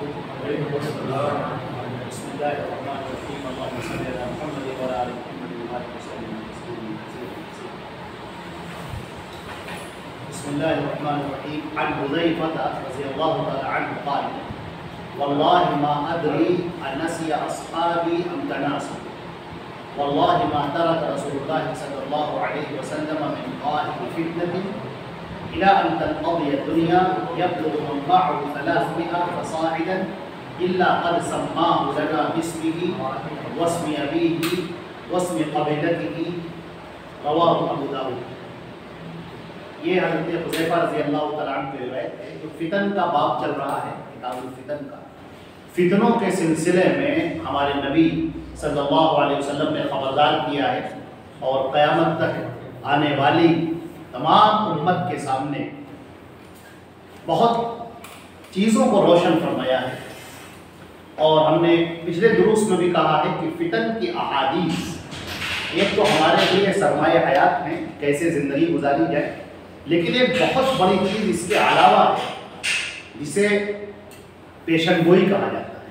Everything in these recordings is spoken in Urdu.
بسم الله الرحمن الرحيم اللهم صل على محمد وعلى آل محمد وبارك وسلم تسليما كثيرا. بسم الله الرحمن الرحيم. عن حذيفة رضي الله تعالى عنه قال: والله ما أدري أنسي أصحابي أم تناسوا، والله ما ترك رسول الله صلى الله عليه وسلم من قائد فتنة إلى أن تنقضي الدنيا يبلغ من معه 300 فصاعدا إلا قد سماه لنا باسمه واسم أبيه واسم قبيلته. رواه ابو داؤد. یہ حضرت حذیفہ رضی اللہ تعالیٰ عنہ کی روایت ہے. جو فتن کا باب چل رہا ہے کتاب الفتن کا، فتنوں کے سلسلے میں ہمارے نبی صلی اللہ علیہ وسلم نے خبردار کیا ہے اور قیامت تک آنے والی تمام امت کے سامنے بہت چیزوں کو روشن فرمایا ہے. اور ہم نے پچھلے دروس میں بھی کہا ہے کہ فتن کی احادیث ایک تو ہمارے لیے سرمایہ حیات ہیں، کیسے زندگی گزاری جائے، لیکن ایک بہت بڑی چیز اس کے علاوہ ہے جسے پیشن گوئی کہا جاتا ہے،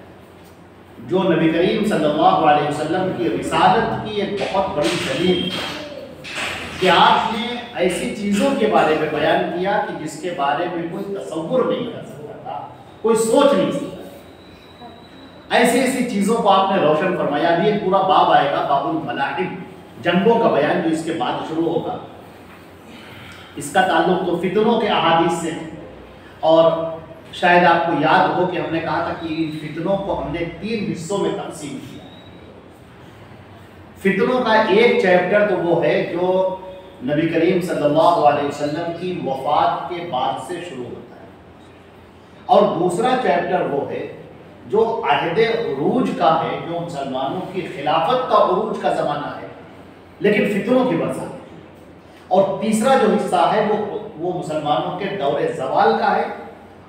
جو نبی کریم صلی اللہ علیہ وسلم کی رسالت کی ایک بہت بڑی دلیل ہے کہ آپ نے ایسی چیزوں کے بارے میں بیان کیا کہ جس کے بارے میں کوئی تصور نہیں کر سکتا تھا، کوئی سوچ نہیں سکتا. ایسی ایسی چیزوں کو آپ نے روشن فرمایا. بھی ایک پورا باب آئے گا، باب الملاحم، جنگوں کا بیان جو اس کے بعد شروع ہوگا. اس کا تعلق تو فتنوں کے احادیث سے ہے. اور شاید آپ کو یاد ہو کہ ہم نے کہا تھا کہ ان فتنوں کو ہم نے 3 حصوں میں تقسیم کیا. فتنوں کا ایک چیپٹر تو وہ ہے جو نبی کریم صلی اللہ علیہ وسلم کی وفات کے بعد سے شروع ہوتا ہے، اور دوسرا چیپٹر وہ ہے جو عہد عروج کا ہے، جو مسلمانوں کی خلافت کا عروج کا زمانہ ہے لیکن فتنوں کی برسات ہے. اور تیسرا جو حصہ ہے وہ مسلمانوں کے دور زوال کا ہے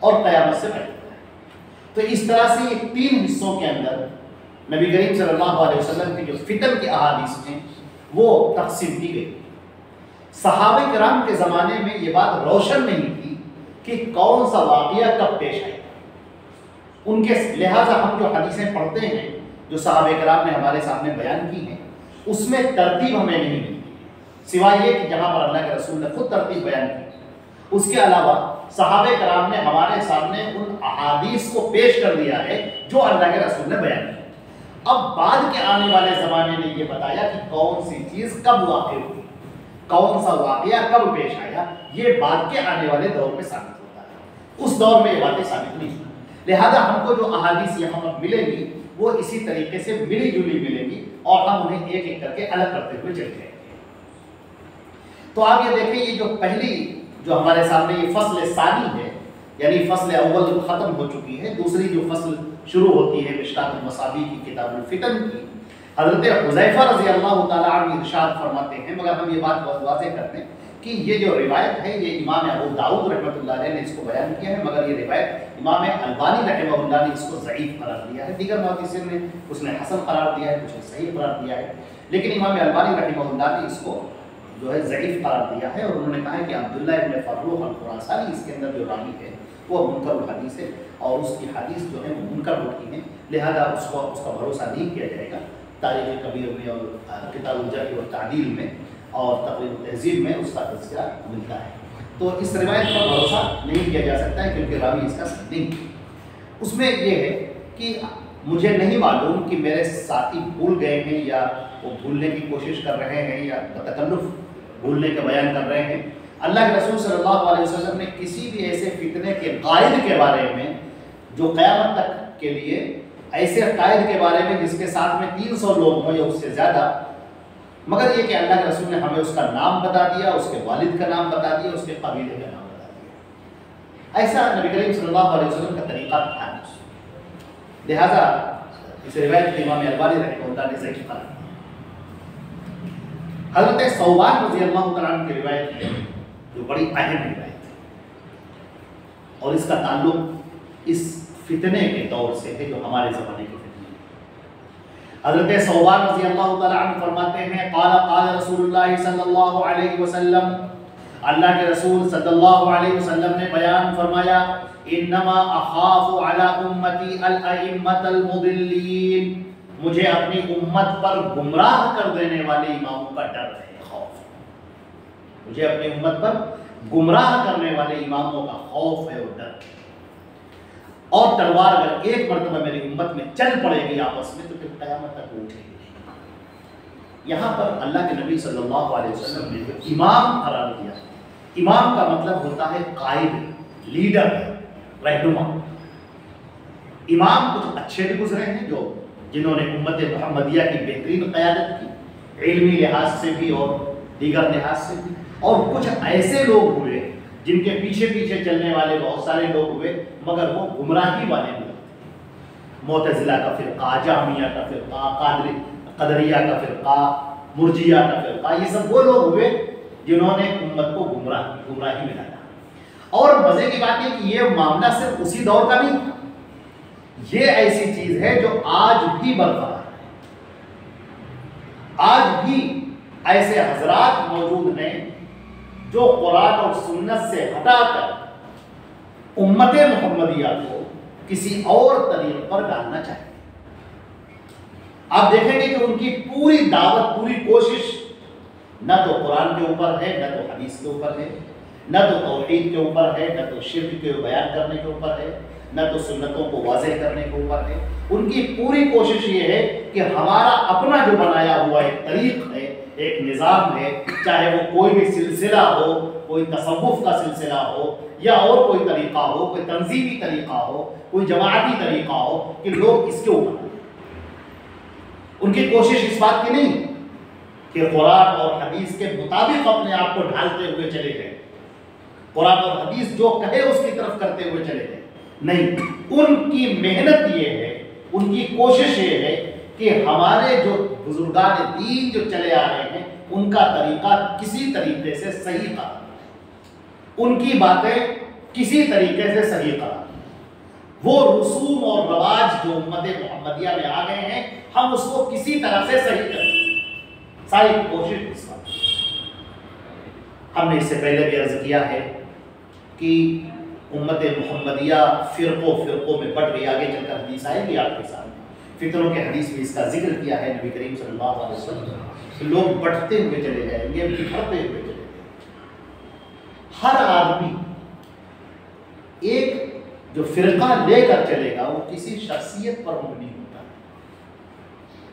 اور قیامت سے پہلے کا ہے. تو اس طرح سے 3 حصوں کے اندر نبی کریم صلی اللہ علیہ وسلم کی جو فتن کی احادیث ہیں وہ تقسیم کی گئی. صحابہ کرام کے زمانے میں یہ بات روشن نہیں تھی کہ کون سا واقعہ کب پیش آئے. ان کے لہٰذا ہم جو حدیثیں پڑھتے ہیں جو صحابہ کرام نے ہمارے سامنے بیان کی ہیں اس میں ترتیب ہمیں نہیں ملتی، سوائے یہ کہ جہاں پر اللہ کے رسول نے خود ترتیب بیان کی. اس کے علاوہ صحابہ کرام نے ہمارے سامنے ان احادیث کو پیش کر دیا ہے جو اللہ کے رسول نے بیان کی. اب بعد کے آنے والے زمانے نے یہ بتایا کہ کون سی چیز کب واقع ہوئی، کون سا واقعہ کب پیش آیا. یہ بعد کے آنے والے دور میں ثابت ہوتا ہے، اس دور میں یہ باتیں ثابت نہیں ہوئی. لہذا ہم کو جو احادیث یہاں پر ملیں گی وہ اسی طریقے سے ملی جلی ملیں گی اور ہم انہیں ایک ایک کر کے الگ کرتے ہوئے چلتے ہیں. تو آپ یہ دیکھیں، یہ جو پہلی جو ہمارے سامنے یہ فصل ثانی ہے، یعنی فصل اول ختم ہو چکی ہے، دوسری جو فصل شروع ہوتی ہے مشکات المصابیح کی کتاب الفتن کی. حضرت حذیفہ رضی اللہ تعالیٰ عنہ ارشاد فرماتے ہیں، مگر ہم یہ بات بہت واضح کرتے ہیں کہ یہ جو روایت ہے یہ امام ابو داؤد رحمۃ اللہ علیہ نے اس کو بیان کیا ہے، مگر یہ روایت امام البانی رحمہ اللہ نے اس کو ضعیف قرار دیا ہے. دیگر محدثین نے اس نے حسن قرار دیا ہے، کچھ نے صحیح قرار دیا ہے، لیکن امام البانی رحمہ اللہ نے اس کو جو ہے ضعیف قرار دیا ہے. اور انہوں نے کہا ہے کہ عبداللہ ابن فروخ الخراسانی اس کے اندر جو راوی ہے وہ منکر الحدیث ہے اور اس کی حدیث جو ہے وہ منکر ہوتی ہیں، لہذا اس کا بھروسہ نہیں کیا جائے گا. تاریخ کبیر میں اور کتاب الجرح والتعدیل میں اور تقریب التہذیب میں اس کا تذکرہ ملتا ہے. تو اس روایت پر بھروسہ نہیں کیا جا سکتا ہے کیونکہ راوی اس کا صحیح نہیں. اس میں یہ ہے کہ مجھے نہیں معلوم کہ میرے ساتھی بھول گئے ہیں یا وہ بھولنے کی کوشش کر رہے ہیں یا بتکلف بھولنے کا بیان کر رہے ہیں. اللہ کے رسول صلی اللہ علیہ وسلم نے کسی بھی ایسے فتنے کے قائد کے بارے میں جو قیامت تک کے لیے ایسے قائد کے بارے میں جس کے ساتھ میں 300 لوگ ہوں یا اس سے زیادہ، مگر یہ کہ اللہ کے رسول نے ہمیں اس کا نام بتا دیا، اس کے والد کا نام بتا دیا، اس کے قبیلے کا نام بتا دیا. ایسا نبی کریم صلی اللہ علیہ وسلم کا طریقہ تھا. لہذا اس روایت کو امام البانی رحمہ اللہ نے ضعیف قرار دیا. حضرت ثوبان رضی اللہ تعالیٰ عنہ کی روایت ہے جو بڑی اہم روایت ہے اور اس کا تعلق اس فتنے کے دور سے ہے جو ہمارے زمانے کے فتنے. حضرت ثوبان رضی اللہ تعالیٰ عنہ فرماتے ہیں قال رسول اللہ صلی اللہ علیہ وسلم، اللہ کے رسول صلی اللہ علیہ وسلم نے بیان فرمایا انما اخاف علی امتی الائمۃ المضلین، مجھے اپنی امت پر گمراہ کر دینے والے اماموں کا ڈر ہے، خوف، مجھے اپنی امت پر گمراہ کرنے والے اماموں کا خوف ہے اور ڈر ہے، اور تلوار اگر ایک مرتبہ میری امت میں چل پڑے گی آپس میں تو پھر قیامت تک اٹھے گی۔ یہاں پر اللہ کے نبی صلی اللہ علیہ وسلم نے امام قرار دیا۔ امام کا مطلب ہوتا ہے قائد، لیڈر، رہنما۔ امام کچھ اچھے بھی گزرے ہیں جو جنہوں نے امت محمدیہ کی بہترین قیادت کی، علمی لحاظ سے بھی اور دیگر لحاظ سے بھی، اور کچھ ایسے لوگ ہوئے جن کے پیچھے پیچھے چلنے والے بہت سارے لوگ ہوئے مگر وہ گمراہی والے لوگ، معتزلہ کا فرقہ، جہمیہ کا فرقہ، قدریہ کا فرقہ، مرجیہ کا فرقہ، یہ سب وہ لوگ ہوئے جنہوں نے امت کو گمراہی میں ڈالا۔ اور مزے کی بات ہے کہ یہ معاملہ صرف اسی دور کا نہیں تھا، یہ ایسی چیز ہے جو آج بھی برقرار ہے۔ آج بھی ایسے حضرات موجود ہیں جو قرآن اور سنت سے ہٹا کر امت محمدیہ کو کسی اور طریق پر ڈالنا چاہتے ہیں۔ آپ دیکھیں گے کہ ان کی پوری دعوت، پوری کوشش نہ تو قرآن کے اوپر ہے، نہ تو حدیث کے اوپر ہے، نہ تو توحید کے اوپر ہے، نہ تو شرک کے بیان کرنے کے اوپر ہے، نہ تو سنتوں کو واضح کرنے کے اوپر ہے۔ ان کی پوری کوشش یہ ہے کہ ہمارا اپنا جو بنایا ہوا ایک طریق ہے، ایک نظام ہے، چاہے وہ کوئی بھی سلسلہ ہو، کوئی تصوف کا سلسلہ ہو یا اور کوئی طریقہ ہو، کوئی تنظیمی طریقہ ہو، کوئی جماعتی طریقہ ہو، کہ لوگ اس کے اوپر ہیں۔ ان کی کوشش اس بات کی نہیں کہ قرآن اور حدیث کے مطابق اپنے آپ کو ڈھالتے ہوئے چلے گئے، قرآن اور حدیث جو کہے اس کی طرف کرتے ہوئے چلے گئے، نہیں۔ ان کی محنت یہ ہے، ان کی کوشش یہ ہے کہ ہمارے جو بزرگان دین جو چلے آ رہے ہیں ان کا طریقہ کسی طریقے سے صحیح قرار، ان کی باتیں کسی طریقے سے صحیح قرار، وہ رسوم اور رواج جو امت محمدیہ میں آ گئے ہیں ہم اس کو کسی طرح سے صحیح کریں، ساری کوشش اس وقت۔ ہم نے اس سے پہلے بھی عرض کیا ہے کہ امت محمدیہ فرقوں میں بٹ رہی، آگے چل کر حدیث آئے گی آپ کے سامنے، فطروں کے حدیث میں اس کا ذکر کیا ہے نبی کریم صلی اللہ علیہ وسلم، کہ لوگ بٹتے ہوئے چلے جائیں گے، بکھرتے ہوئے چلے جائیں گے۔ ہر آدمی ایک جو فرقہ لے کر چلے گا وہ کسی شخصیت پر مبنی ہوتا ہے،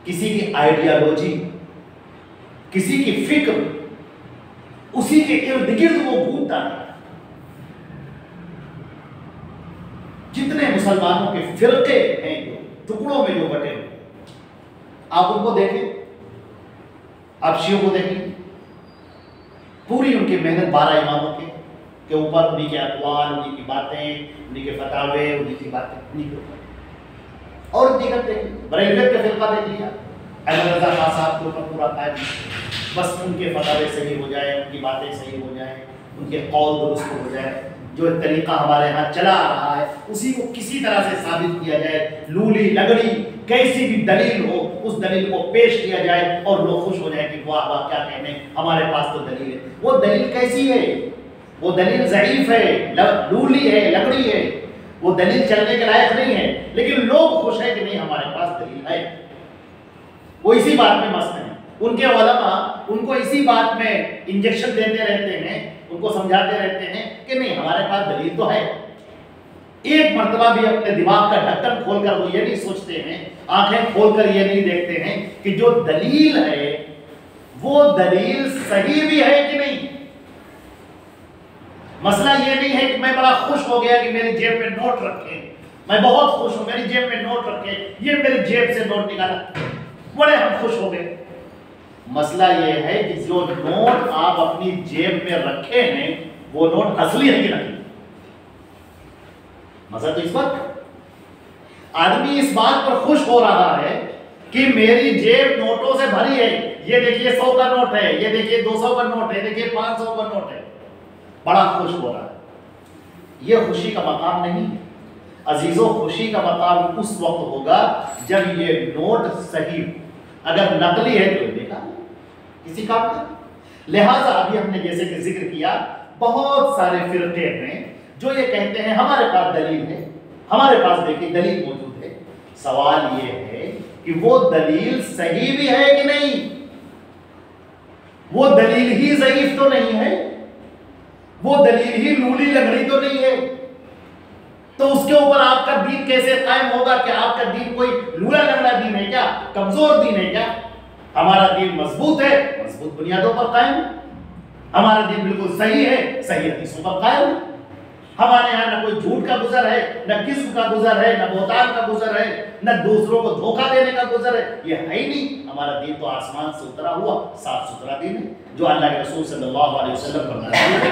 کسی کی آئیڈیالوجی، کسی کی فکر، اسی کے ارد گرد وہ گھومتا ہے۔ جتنے مسلمانوں کے فرقے ہیں جو ٹکڑوں میں جو بٹے ہوئے، آپ ان کو دیکھیں، آپ شیعوں کو دیکھیں، پوری ان کی محنت 12 اماموں کے اوپر، انہی کے اقوال، انہی کی باتیں، انہی کے فتاوے، انہی کی باتیں، انہی کے اوپر۔ اور دیگر دیکھیں، بریلویت کا فرقہ دیکھ لیا، احمد رضا خان صاحب کے اوپر پورا قائم، بس ان کے فتاوے صحیح ہو جائیں، ان کی باتیں صحیح ہو جائیں، ان کے قول درست ہو جائے، جو طریقہ ہمارے ہاں چلا آ رہا ہے اسی کو کسی طرح سے ثابت کیا جائے، لولی لگڑی کیسی بھی دلیل ہو اس دلیل کو پیش کیا جائے اور لوگ خوش ہو جائیں کہ واہ واہ کیا کہنے، ہمارے پاس تو دلیل ہے۔ وہ دلیل کیسی ہے؟ وہ دلیل ضعیف ہے، لولی ہے، لگڑی ہے، وہ دلیل چلنے کے لائق نہیں ہے، لیکن لوگ خوش ہیں کہ نہیں ہمارے پاس دلیل ہے۔ وہ اسی بات میں مست ہیں، ان کے علماء ان کو اسی بات میں انجیکشن دیتے رہتے ہیں، ان کو سمجھاتے رہتے ہیں کہ نہیں ہمارے پاس دلیل تو ہے۔ ایک مرتبہ بھی اپنے دماغ کا ڈھکن کھول کر وہ یہ نہیں سوچتے ہیں، آنکھیں کھول کر یہ نہیں دیکھتے ہیں کہ جو دلیل ہے وہ دلیل صحیح بھی ہے کہ نہیں۔ مسئلہ یہ نہیں ہے کہ میں بڑا خوش ہو گیا کہ میری جیب میں نوٹ رکھے، میں بہت خوش ہوں میری جیب میں نوٹ رکھے، یہ میری جیب سے نوٹ نکالا، بڑے ہم خوش ہو گئے۔ مسئلہ یہ ہے کہ جو نوٹ آپ اپنی جیب میں رکھے ہیں وہ نوٹ اصلی ہے کہ نہیں۔ مسئلہ تو اس وقت آدمی اس بات پر خوش ہو رہا ہے کہ میری جیب نوٹوں سے بھری ہے، یہ دیکھیے 100 کا نوٹ ہے، یہ دیکھیے 200 کا نوٹ ہے، دیکھیے 500 کا نوٹ ہے، بڑا خوش ہو رہا ہے۔ یہ خوشی کا مقام نہیں ہے عزیزوں، خوشی کا مقام اس وقت ہوگا جب یہ نوٹ صحیح، اگر نقلی ہے تو دیکھا کسی کام کا۔ لہٰذا ابھی ہم نے جیسے کہ ذکر کیا بہت سارے فرقے ہیں جو یہ کہتے ہیں ہمارے پاس دلیل ہے، ہمارے پاس دیکھیں دلیل موجود ہے، سوال یہ ہے کہ وہ دلیل صحیح بھی ہے کہ نہیں؟ وہ دلیل ہی ضعیف تو نہیں ہے، وہ دلیل ہی لولی لنگڑی تو نہیں ہے، تو اس کے اوپر آپ کا دین کیسے قائم ہوگا کہ آپ کا دین کوئی لولا لنگڑا دین ہے کیا، کمزور دین ہے کیا؟ ہمارا دین مضبوط ہے، مضبوط بنیادوں پر قائم ہے، ہمارا دین بالکل صحیح ہے، صحیح حدیثوں پر قائم ہے، ہمارے یہاں نہ کوئی جھوٹ کا گزر ہے، نہ کذب کا گزر ہے، نہ بہتان کا گزر ہے، نہ دوسروں کو دھوکہ دینے کا گزر ہے، یہ ہے ہی نہیں۔ ہمارا دین تو آسمان سے اترا ہوا صاف ستھرا دین ہے، جو اللہ کے رسول صلی اللہ علیہ وسلم پر نازل ہے،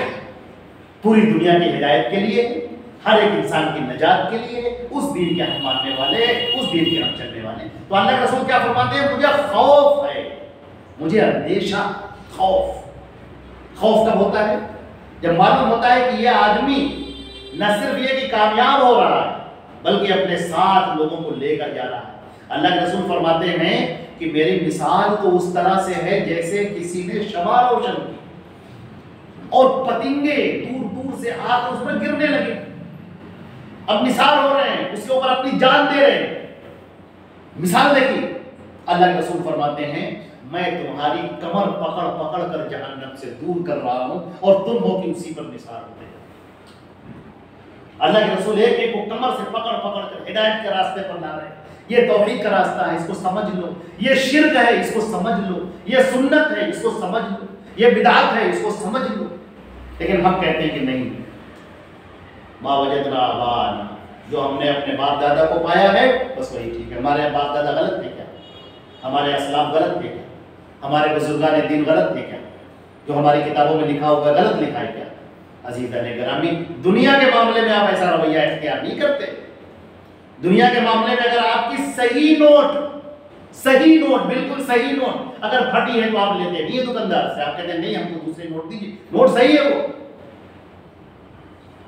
پوری دنیا کی ہدایت کے لیے، ہر ایک انسان کی نجات کے لیے، اس دین کے ہم ماننے والے، اس دین کے ہم چلنے والے۔ تو اللہ کے رسول کیا فرماتے ہیں؟ مجھے خوف ہے، مجھے اندیشہ، خوف کب ہوتا ہے؟ جب معلوم ہوتا ہے کہ یہ آدمی نہ صرف یہ کہ کامیاب ہو رہا ہے بلکہ اپنے ساتھ لوگوں کو لے کر جا رہا ہے۔ اللہ کے رسول فرماتے ہیں کہ میری مثال تو اس طرح سے ہے جیسے کسی نے شمع روشن کی اور پتنگے دور دور سے آ کر اس پر گرنے لگے، اب مثال ہو رہے ہیں، اس کے اوپر اپنی جان دے رہے ہیں۔ مثال دیکھیے، اللہ کے رسول فرماتے ہیں میں تمہاری کمر پکڑ پکڑ کر جہنم سے دور کر رہا ہوں اور تم ہو کہ اسی پر نثار ہوتے ہیں۔ اللہ کے رسول ایک ایک کو کمر سے پکڑ پکڑ کر ہدایت کے راستے پر لا رہے ہیں۔ یہ توحید کا راستہ ہے، اس کو سمجھ لو، یہ شرک ہے، اس کو سمجھ لو، یہ سنت ہے، اس کو سمجھ لو، یہ بدعت ہے، اس کو سمجھ لو۔ لیکن ہم کہتے ہیں کہ نہیں، ما وجدنا آباءنا، جو ہم نے اپنے باپ دادا کو پایا ہے بس وہی ٹھیک ہے۔ ہمارے باپ دادا غلط تھے کیا؟ ہمارے اسلاف غلط تھے کیا؟ ہمارے بزرگان دین غلط تھے کیا؟ جو ہماری کتابوں میں لکھا ہوا ہے غلط لکھا ہے کیا؟ عزیزان گرامی، دنیا کے معاملے میں آپ ایسا رویہ اختیار نہیں کرتے۔ دنیا کے معاملے میں اگر آپ کی صحیح نوٹ، بالکل صحیح نوٹ اگر پھٹی ہے تو آپ لیتے نہیں ہے دکاندار سے، آپ کہتے ہیں نہیں ہم کو دوسری نوٹ دیجیے، نوٹ صحیح ہے، وہ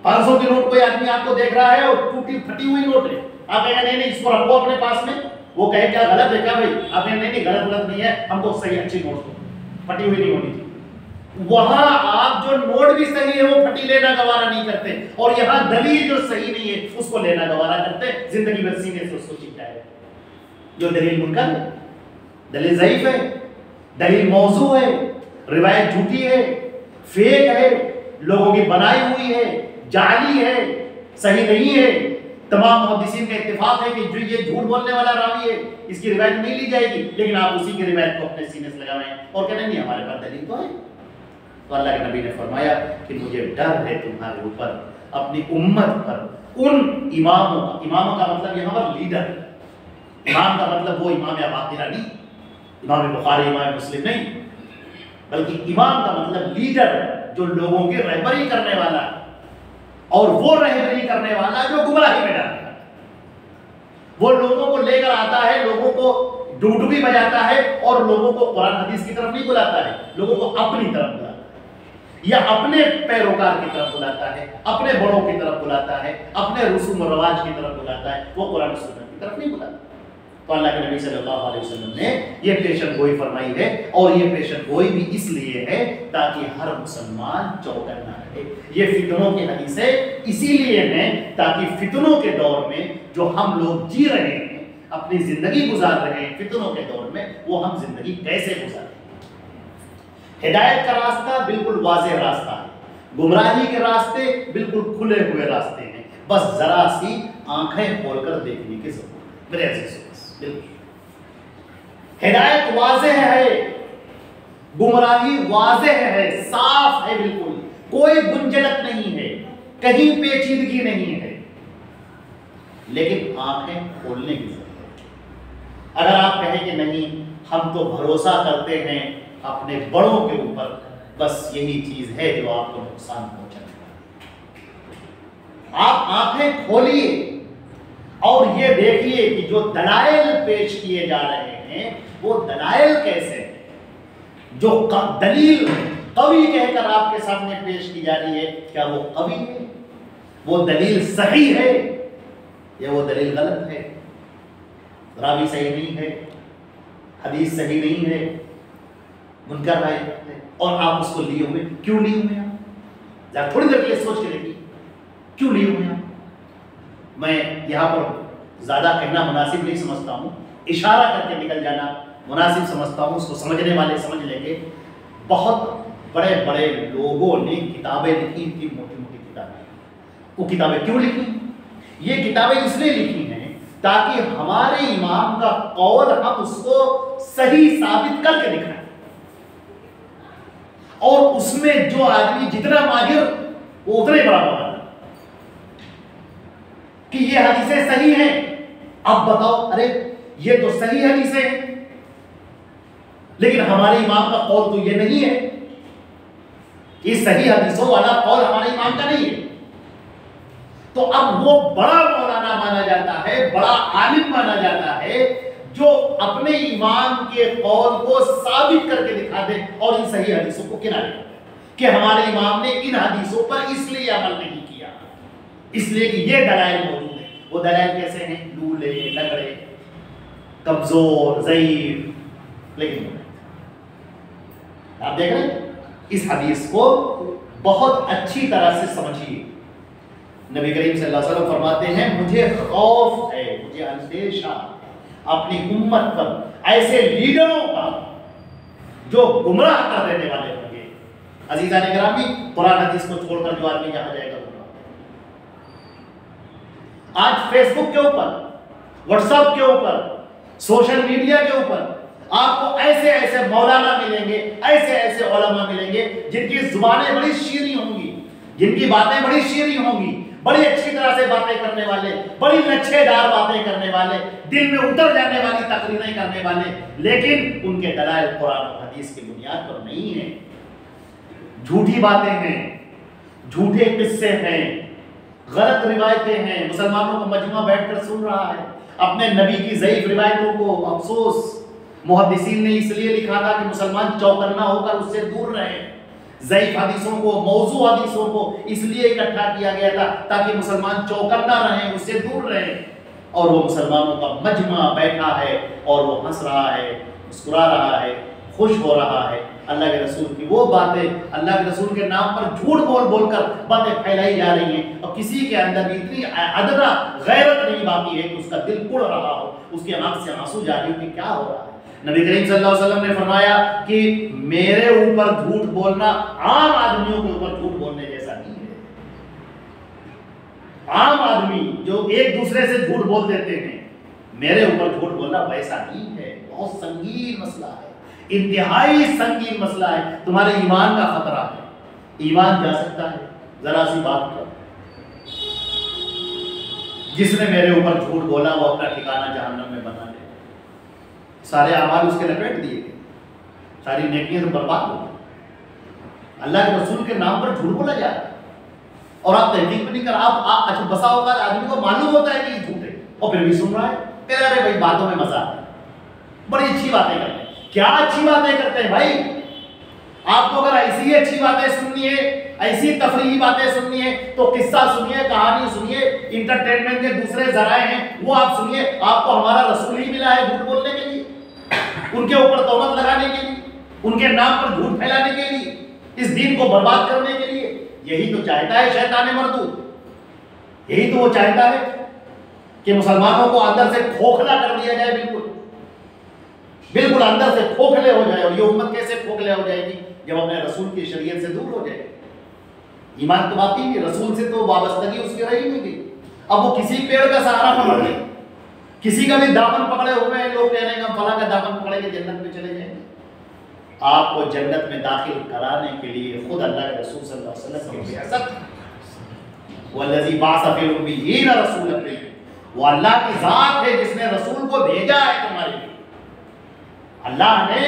500 کی نوٹ کوئی آدمی آپ کو دیکھ رہا ہے اور ٹوٹی پھٹی ہوئی نوٹ ہے، آپ کہیں نہیں اس کو رکھو اپنے پاس میں، وہ کہے کیا غلط ہے کیا بھائی؟ آپ کہیں نہیں غلط نہیں ہے، ہم کو صحیح اچھی نوٹ دو، پھٹی ہوئی نہیں ہونی چاہیے۔ وہاں آپ جو نوٹ بھی صحیح ہے وہ پھٹی لینا گوارا نہیں کرتے، اور یہاں دلیل جو صحیح نہیں ہے اس کو لینا گوارا کرتے، زندگی بھر سینے سے اس کو چپکائے۔ جو دلیل منکر ہے، دلیل ضعیف ہے، دلیل موضوع ہے، روایت جھوٹی ہے، فیک ہے، لوگوں کی بنائی ہوئی ہے، جعلی ہے، صحیح نہیں ہے، تمام محدثین کا اتفاق ہے کہ جو یہ جھوٹ بولنے والا راوی ہے اس کی روایت نہیں لی جائے گی، لیکن آپ اسی کی روایت کو اپنے سینے سے لگا رہے ہیں اور کہتے ہیں نہیں ہمارے پاس دلیل تو ہے۔ تو اللہ کے نبی نے فرمایا کہ مجھے ڈر ہے تمہارے اوپر، اپنی امت پر، ان اماموں کا، اماموں کا مطلب یہاں پر لیڈر، امام کا مطلب وہ امام باقرہ نہیں، امام بخاری امام مسلم نہیں، بلکہ امام کا مطلب لیڈر، جو لوگوں کی رہبری کرنے والا ہے، اور وہ رہبری کرنے والا جو گمراہی میں ڈالتا ہے، وہ لوگوں کو لے کر آتا ہے، لوگوں کو ڈوڈوبی بجاتا ہے اور لوگوں کو قرآن حدیث کی طرف نہیں بلاتا ہے، لوگوں کو اپنی طرف بلاتا ہے یا اپنے پیروکار کی طرف بلاتا ہے، اپنے بڑوں کی طرف بلاتا ہے، اپنے رسوم و رواج کی طرف بلاتا ہے، وہ قرآن و سنت کی طرف نہیں بلاتا۔ تو اللہ کے نبی صلی اللہ علیہ وسلم نے یہ پیشن گوئی فرمائی ہے، اور یہ پیشن گوئی بھی اس لیے ہے تاکہ ہر مسلمان چوکنا رہے۔ یہ فتنوں کی حدیثیں اسی لیے ہیں تاکہ فتنوں کے دور میں جو ہم لوگ جی رہے ہیں، اپنی زندگی گزار رہے ہیں فتنوں کے دور میں، وہ ہم زندگی کیسے گزاریں۔ ہدایت کا راستہ بالکل واضح راستہ ہے، گمراہی کے راستے بالکل کھلے ہوئے راستے ہیں، بس ذرا سی آنکھیں کھول کر دیکھنے کی ضرورت ہے میرے عزیزو۔ ہدایت واضح ہے، گمراہی واضح ہے، صاف ہے، بالکل کوئی گنجلک نہیں ہے، کہیں پیچیدگی نہیں ہے، لیکن آنکھیں کھولنے کی ضرورت ہے۔ اگر آپ کہیں کہ نہیں ہم تو بھروسہ کرتے ہیں اپنے بڑوں کے اوپر، بس یہی چیز ہے جو آپ کو نقصان پہنچائے گا۔ آپ آنکھیں کھولیے اور یہ دیکھیے کہ جو دلائل پیش کیے جا رہے ہیں وہ دلائل کیسے ہیں۔ جو دلیل قوی کہہ کر آپ کے سامنے پیش کی جا رہی ہے، کیا وہ قوی ہے، وہ دلیل صحیح ہے یا وہ دلیل غلط ہے، راوی صحیح نہیں ہے، حدیث صحیح نہیں ہے، منکر ہے، اور آپ اس کو لیے ہوئے کیوں لیے ہوئے؟ آپ ذرا تھوڑی دیر کے لیے سوچ کے دیکھیے، کیوں لیے ہوئے ہیں؟ میں یہاں پر زیادہ کہنا مناسب نہیں سمجھتا ہوں، اشارہ کر کے نکل جانا مناسب سمجھتا ہوں، اس کو سمجھنے والے سمجھ لیں گے۔ بہت بڑے بڑے لوگوں نے کتابیں لکھی تھی، موٹی موٹی کتابیں۔ وہ کتابیں کیوں لکھی؟ یہ کتابیں اس لیے لکھی ہیں تاکہ ہمارے امام کا قول ہم اس کو صحیح ثابت کر کے دکھائیں، اور اس میں جو آدمی جتنا ماہر وہ اتنا ہی بڑا ہوگا کہ یہ حدیثیں صحیح ہیں۔ اب بتاؤ، ارے یہ تو صحیح حدیثیں ہیں لیکن ہمارے امام کا قول تو یہ نہیں ہے، یہ صحیح حدیثوں والا قول ہمارے امام کا نہیں ہے۔ تو اب وہ بڑا مولانا مانا جاتا ہے، بڑا عالم مانا جاتا ہے جو اپنے امام کے قول کو ثابت کر کے دکھا دے اور ان صحیح حدیثوں کو کنارے کر دے کہ ہمارے امام نے ان حدیثوں پر اس لیے عمل نہیں کیا، اس لیے کہ یہ دلائل موجود ہیں۔ وہ دلائل کیسے ہیں؟ لولے، لگڑے، کمزور، ضعیف، لیکن آپ دیکھ رہے ہیں اس حدیث کو بہت اچھی طرح سے سمجھیے۔ نبی کریم صلی اللہ علیہ وسلم فرماتے ہیں مجھے خوف ہے، مجھے اندیشہ اپنی امت پر، ایسے لیڈروں پر جو گمراہ کر دینے والے ہوں گے۔ عزیزان گرامی، قرآن حدیث کو چھوڑ کر جو آدمی جہاں جائے گا گمراہ۔ آج فیس بک کے اوپر، واٹس ایپ کے اوپر، سوشل میڈیا کے اوپر آپ کو ایسے ایسے مولانا ملیں گے، ایسے ایسے علماء ملیں گے جن کی زبانیں بڑی شیریں ہوں گی، جن کی باتیں بڑی شیریں ہوں گی، بڑی اچھی طرح سے باتیں کرنے والے، بڑی لچھے دار باتیں کرنے والے، دل میں اتر جانے والی تقریریں کرنے والے، لیکن ان کے دلائل قرآن اور حدیث کی بنیاد پر نہیں ہیں، جھوٹی باتیں ہیں، جھوٹے قصے ہیں، غلط روایتیں ہیں۔ مسلمانوں کا مجمع بیٹھ کر سن رہا ہے اپنے نبی کی ضعیف روایتوں کو۔ افسوس، محدثین نے اس لیے لکھا تھا کہ مسلمان چوکنا ہو کر اس سے دور رہے۔ ضعیف حدیثوں کو، موضوع حدیثوں کو اس لیے اکٹھا کیا گیا تھا تاکہ مسلمان چوکنا رہیں، اس سے دور رہیں۔ اور وہ مسلمانوں کا مجمع بیٹھا ہے اور وہ ہنس رہا ہے، مسکرا رہا ہے، خوش ہو رہا ہے۔ اللہ کے رسول کی وہ باتیں، اللہ کے رسول کے نام پر جھوٹ بول بول کر باتیں پھیلائی جا رہی ہیں، اور کسی کے اندر بھی اتنی ادنا غیرت نہیں باقی ہے کہ اس کا دل کڑ رہا ہو، اس کی آنکھ سے آنسو جاری ہو کہ کیا ہو رہا ہے۔ نبی کریم صلی اللہ علیہ وسلم نے فرمایا کہ میرے اوپر جھوٹ بولنا عام آدمیوں کے اوپر جھوٹ بولنے جیسا نہیں ہے۔ عام آدمی جو ایک دوسرے سے جھوٹ بول دیتے ہیں، میرے اوپر جھوٹ بولنا ویسا نہیں ہے۔ بہت سنگین مسئلہ ہے، انتہائی سنگین مسئلہ ہے، تمہارے ایمان کا خطرہ ہے۔ ایمان جا سکتا ہے ذرا سی بات پر۔ جس نے میرے اوپر جھوٹ بولا وہ اپنا ٹھکانہ جہنم میں بنا لے۔ سارے اعمال اس کے لپیٹ دیے گئے، ساری نیکیاں تو برباد ہو گئی۔ اللہ کے رسول کے نام پر جھوٹ بولا جا رہا ہے اور آپ تحقیق بھی نہیں کر، آپ اچھا بسا ہوگا آدمی کو معلوم ہوتا ہے کہ یہ جھوٹ ہے اور پھر بھی سن رہا ہے کہ ارے بھائی باتوں میں مزہ آتا ہے، بڑی اچھی باتیں کرتے ہیں۔ کیا اچھی باتیں کرتے ہیں بھائی؟ آپ کو اگر ایسی اچھی باتیں سننی ہے، ایسی تفریحی باتیں سننی ہے تو قصہ سنیے، کہانی سنیے، انٹرٹینمنٹ کے دوسرے ذرائع ہیں وہ آپ سنیے۔ آپ کو ہمارا رسول ہی ملا ہے جھوٹ بولنے کے لیے، ان کے اوپر تہمت لگانے کے لیے، ان کے نام پر جھوٹ پھیلانے کے لیے، اس دین کو برباد کرنے کے لیے۔ یہی تو چاہتا ہے شیطان مردود، یہی تو وہ چاہتا ہے کہ مسلمانوں کو اندر سے کھوکھلا کر دیا جائے، بالکل بالکل اندر سے کھوکھلے ہو جائے۔ اور یہ امت کیسے کھوکھلے ہو جائے گی؟ جب اپنے رسول کی شریعت سے دور ہو جائے۔ ایمان تو باقی نہیں، رسول سے تو وابستگی اس کی رہی نہیں گئی۔ اب وہ کسی پیڑ کا سہارا پکڑ لے، کسی کا بھی دامن پکڑے ہوئے ہیں، لوگ کہہ رہے ہیں فلاں کا دامن پکڑے کے جنت میں چلے جائیں گے۔ آپ کو جنت میں داخل کرانے کے لیے خود اللہ کے رسول صلی اللہ علیہ وسلم کی بعثت، والذی بعث فی الامیین رسولا منکم، وہ اللہ کی ذات ہے جس نے رسول کو بھیجا ہے تمہارے لیے۔ اللہ نے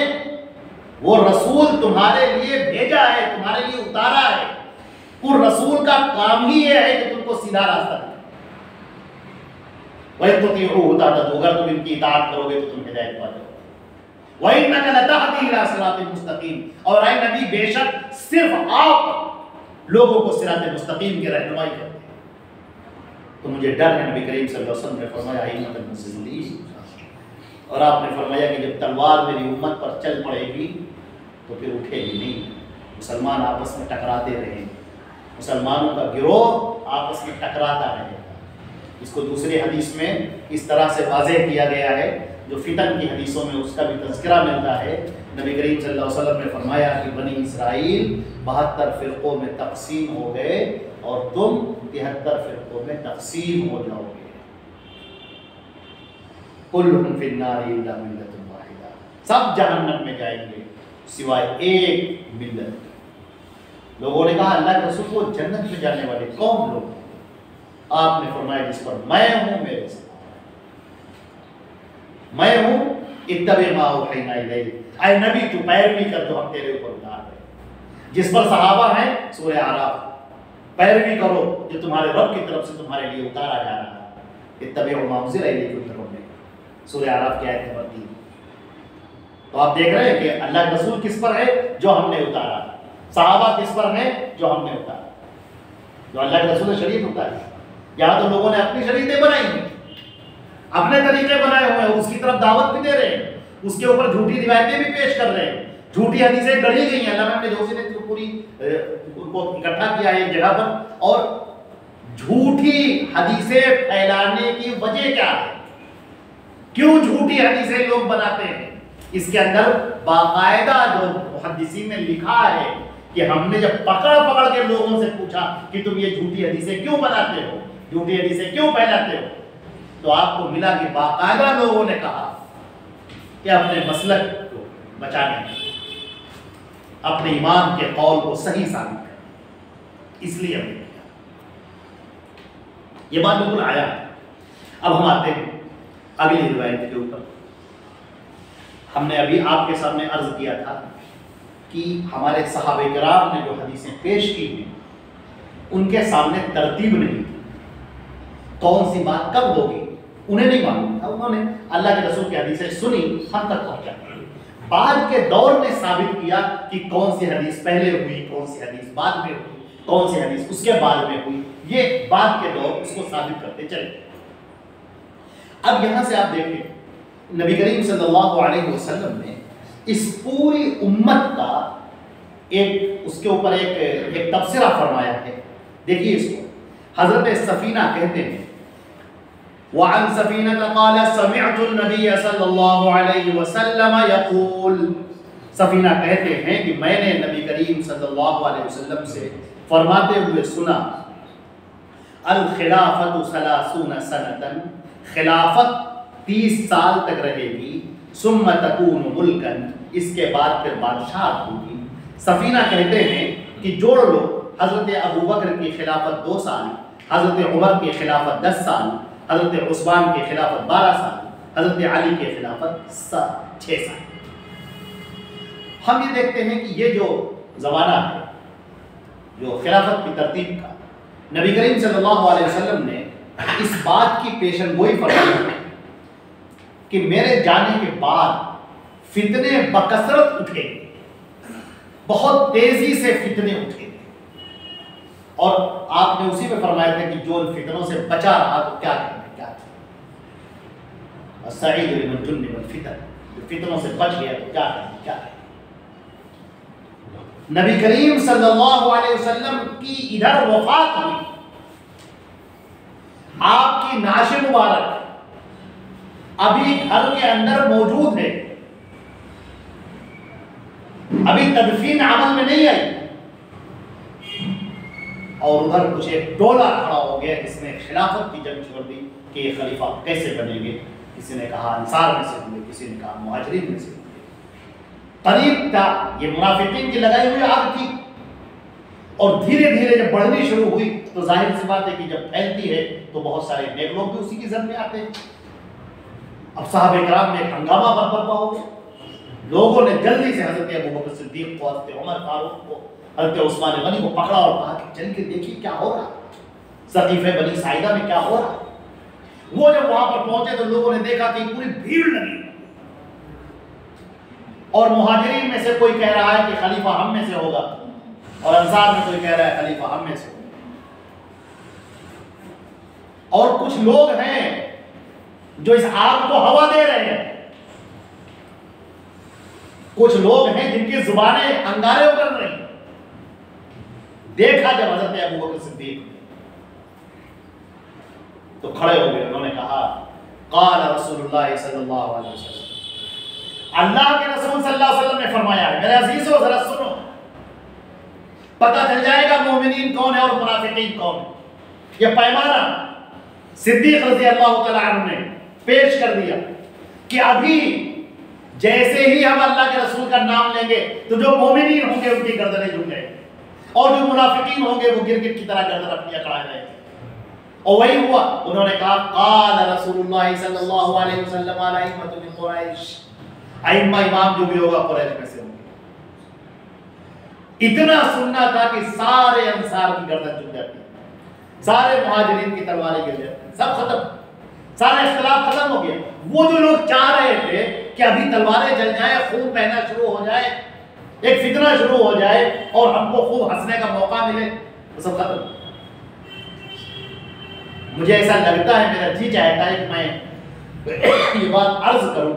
وہ رسول تمہارے لیے بھیجا ہے، تمہارے لیے اتارا ہے۔ اور رسول کا کام ہی یہ ہے کہ تم کو سیدھا راستہ دے۔ وَإِن تُطِيعُوهُ تَهْتَدُوا، اگر تم ان کی اطاعت کرو گے تو تم ہدایت پا جاؤ گے۔ وَإِنَّكَ لَتَهْدِي إِلَىٰ صِرَاطٍ مُسْتَقِيمٍ، اور اے نبی بے شک صرف آپ لوگوں کو صراط مستقیم کی رہنمائی کرتے ہیں۔ تو مجھے ڈر ہے، نبی کریم صلی اللہ علیہ وسلم نے فرمایا اِنَّ الْمُسْلِمِينَ، اور آپ نے فرمایا کہ جب تلوار میری امت پر چل پڑے گی تو پھر اٹھے گی نہیں، مسلمان آپس میں ٹکراتے رہیں، مسلمانوں کا گروہ آپس میں ٹکراتا رہے گا۔ اس کو دوسری حدیث میں اس طرح سے واضح کیا گیا ہے، جو فتن کی حدیثوں میں اس کا بھی تذکرہ ملتا ہے۔ نبی کریم صلی اللہ علیہ وسلم نے فرمایا کہ بنی اسرائیل 72 فرقوں میں تقسیم ہو گئے اور تم 73 فرقوں میں تقسیم ہو جاؤ گے۔ کلہم فی النار الا ملۃ واحدہ، سب جہنم میں جائیں گے سوائے ایک ملت۔ لوگوں نے کہا اللہ کے رسول کو جنت میں جانے والے کون لوگ؟ آپ نے فرمایا جس پر میں ہوں میرے سے میں ہوں، اتبع ما اوحینا الیک، اے نبی تو پیروی کر جو ہم تیرے اوپر اتار رہے۔ جس پر صحابہ ہیں سورہ اعراف، پیروی کرو جو تمہارے رب کی طرف سے تمہارے لیے اتارا جا رہا ہے، اتبع ما انزل الیکم من ربکم، سورہ اعراف کی آیت نمبر 3۔ تو آپ دیکھ رہے ہیں کہ اللہ کے رسول کس پر ہے؟ جو ہم نے اتارا۔ صحابہ کس پر ہیں؟ جو ہم نے اتارا۔ جو اللہ کے رسول نے شریعت اتاری، یہاں تو لوگوں نے اپنی شریعتیں بنائی ہیں، اپنے طریقے بنائے ہوئے ہیں، اس کی طرف دعوت بھی دے رہے ہیں، اس کے اوپر جھوٹی روایتیں بھی پیش کر رہے ہیں، جھوٹی حدیثیں گڑھی گئی ہیں۔ علامہ ابن جوزی نے پوری ان کو اکٹھا کیا ہے ایک جگہ پر، اور جھوٹی حدیثیں پھیلانے کی وجہ کیا ہے، کیوں جھوٹی حدیثیں لوگ بناتے ہیں؟ اس کے اندر باقاعدہ جو محدثین نے لکھا ہے کہ ہم نے جب پکڑ کے لوگوں سے پوچھا کہ تم یہ جھوٹی حدیثیں کیوں بناتے ہو، جھوٹی حدیثیں کیوں پھیلاتے ہو، تو آپ کو ملا کہ باقاعدہ لوگوں نے کہا کہ اپنے مسلک کو بچانے کے، اپنے امام کے قول کو صحیح ثابت کریں، اس لیے ہم نے کیا۔ یہ بات بالکل آیا ہے۔ اب ہم آتے ہیں اگلی روایت کے اوپر۔ ہم نے ابھی آپ کے سامنے عرض کیا تھا کہ ہمارے صحابہ کرام نے جو حدیثیں پیش کی ہیں ان کے سامنے ترتیب نہیں تھی، کون سی بات کب ہوگی انہیں نہیں معلوم تھا۔ انہوں نے اللہ کے رسول کی حدیثیں سنی، ہم تک پہنچا۔ بعد کے دور نے ثابت کیا کہ کون سی حدیث پہلے ہوئی، کون سی حدیث بعد میں ہوئی، کون سی حدیث اس کے بعد میں ہوئی، یہ بعد کے دور اس کو ثابت کرتے چلے۔ اب یہاں سے آپ دیکھیں نبی کریم صلی اللہ علیہ وسلم نے اس پوری امت کا اس کے اوپر ایک تبصرہ فرمایا ہے۔ دیکھیے اس کو، حضرت سفینہ کہتے ہیں وعن سفینہ قال سمعت النبی صلی اللہ علیہ وسلم یقول، سفینہ کہتے ہیں کہ میں نے نبی کریم صلی اللہ علیہ وسلم سے فرماتے ہوئے سنا، الخلافت 30 سنتا، خلافت 30 سال تک رہے گی، ثم تکون ملکن، اس کے بعد پھر بادشاہت ہوگی۔ سفینہ کہتے ہیں کہ جوڑ لو، حضرت ابو بکر کی خلافت 2 سال، حضرت عمر کی خلافت 10 سال، حضرت عثمان کی خلافت 12 سال، حضرت علی کی خلافت 6 سال۔ ہم یہ دیکھتے ہیں کہ یہ جو زمانہ ہے جو خلافت کی ترتیب کا، نبی کریم صلی اللہ علیہ وسلم نے اس بات کی پیشن گوئی فرمائی کہ میرے جانے کے بعد فتنے بکثرت اٹھے گے، بہت تیزی سے فتنے اٹھے گے، اور آپ نے اسی میں فرمایا تھا کہ جو ان فتنوں سے بچا رہا تو کیا کریں، کیا السعید لمن جنب الفتن، جو فتنوں سے بچ گیا تو کیا کریں، کیا کریں۔ نبی کریم صلی اللہ علیہ وسلم کی ادھر وفات ہوئی، آپ کی نعش مبارک ابھی گھر کے اندر موجود ہے، ابھی تدفین عمل میں نہیں آئی، اور ادھر کچھ ایک ٹولہ کھڑا ہو گیا جس نے خلافت کی جنگ چھوڑ دی کہ یہ خلیفہ کیسے بنیں گے۔ کسی نے کہا انصار میں سے ہوئے، کسی نے کہا مہاجرین میں سے ہوئے۔ قریب تھا، یہ منافقین کی لگائی ہوئی آگ تھی، اور دھیرے دھیرے جب بڑھنی شروع ہوئی تو ظاہر سی بات ہے کہ جب پھیلتی ہے تو بہت سارے نیک لوگ بھی اسی کی زد میں آتے ہیں۔ اب صحابہ کرام میں ایک ہنگامہ برپا ہو گیا، لوگوں نے جلدی سے حضرت ابو بکر صدیق کو، حضرت عمر فاروق کو، حضرت عثمان غنی کو پکڑا اور کہا کہ چل کے دیکھیے کیا ہو رہا، سقیفہ بنی ساعدہ میں کیا ہو رہا۔ وہ جب وہاں پر پہنچے تو لوگوں نے دیکھا کہ پوری بھیڑ لگی، اور مہاجرین میں سے کوئی کہہ رہا ہے کہ خلیفہ ہم میں سے ہوگا، اور انصار میں کوئی کہہ رہا ہے خلیفہ ہم میں سے ہوگا۔ اور کچھ لوگ ہیں جو اس آگ کو ہوا دے رہے ہیں، کچھ لوگ ہیں جن کی زبانیں انگارے کر رہی ہیں۔ دیکھا جب حضرت ابو بکر صدیق تو کھڑے ہو گئے، انہوں نے کہا قال رسول اللہ صلی اللہ علیہ وسلم، اللہ کے رسول صلی اللہ علیہ وسلم نے فرمایا ہے۔ میرے عزیزو ذرا سنو، پتہ چل جائے گا مومنین کون ہے اور منافقین کون ہے۔ یہ پیمانہ صدیق رضی اللہ تعالیٰ عنہ نے پیش کر دیا کہ ابھی جیسے ہی ہم اللہ کے رسول کا نام لیں گے تو جو مومنین ہوں گے ان کی گردنیں جھک جائیں گی، اور جو منافقین ہوں گے وہ گرگٹ کی طرح گردن اپنی اکڑا جائیں گے۔ اور وہی ہوا، انہوں نے کہا قال رسول اللہ صلی اللہ علیہ وسلم ائمۃ من قریش، ائمہ امام جو بھی ہوگا قریش میں سے ہوں گے۔ اتنا سننا تھا کہ سارے انصار کی گردن جھک جاتی، سارے مہاجرین کی تلواریں گر جاتی، سب ختم، سارا اختلاف ختم ہو گیا۔ وہ جو لوگ چاہ رہے تھے کہ ابھی تلواریں جل جائیں، خون بہنا شروع ہو جائے، ایک فتنہ شروع ہو جائے اور ہم کو خوب ہنسنے کا موقع ملے، وہ سب ختم۔ مجھے ایسا لگتا ہے، میرا جی چاہتا ہے کہ میں یہ بات عرض کروں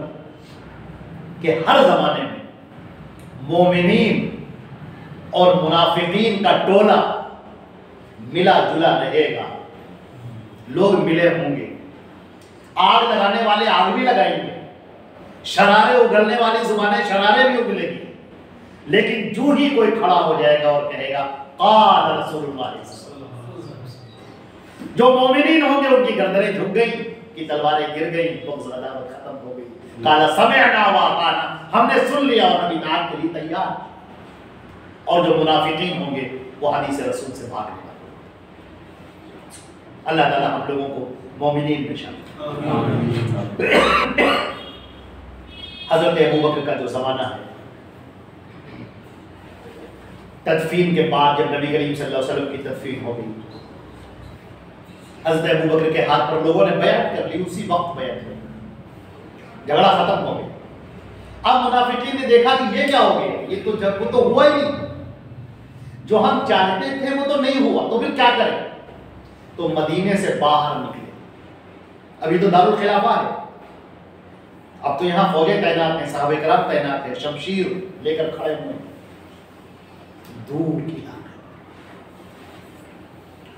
کہ ہر زمانے میں مومنین اور منافقین کا ٹولہ ملا جلا رہے گا، لوگ ملے ہوں گے، آگ لگانے والے آگ بھی لگائیں گے، شرارے اگلنے والی زبانیں شرارے بھی اگلے گی، لیکن جو ہی کوئی کھڑا ہو جائے گا اور کہے گا قال رسول اللہ صلی اللہ علیہ وسلم، جو مومنین ہوں گے ان کی گردنیں جھک گئی، کی تلواریں گر گئی، بغض عداوت ختم ہو گئی، قال سمعنا واطعنا، ہم نے سن لیا اور ہم اطاعت کے لیے تیار۔ اور جو منافقین ہوں گے وہ حدیث رسول سے بھاگنے والے۔ اللہ تعالیٰ ہم لوگوں کو مومنین میں شامل۔ حضرت ابوبکر کا جو زمانہ ہے، تدفین کے بعد جب نبی کریم صلی اللہ علیہ وسلم کی تدفین ہو گئی، حضرت ابوبکر کے ہاتھ پر لوگوں نے بیعت کر لی، اسی وقت بیعت کر لی، جھگڑا ختم ہو گیا۔ اب منافقین نے دیکھا کہ یہ کیا ہو گیا، یہ تو جب وہ تو ہوا ہی نہیں، جو ہم چاہتے تھے وہ تو نہیں ہوا، تو پھر کیا کریں؟ تو مدینے سے باہر نکلے، ابھی تو دارالخلافہ ہے، اب تو یہاں فوجیں تعینات ہیں، صحابہ کرام تعینات ہیں، شمشیر لے کر کھڑے ہوئے، دور کی علاقے۔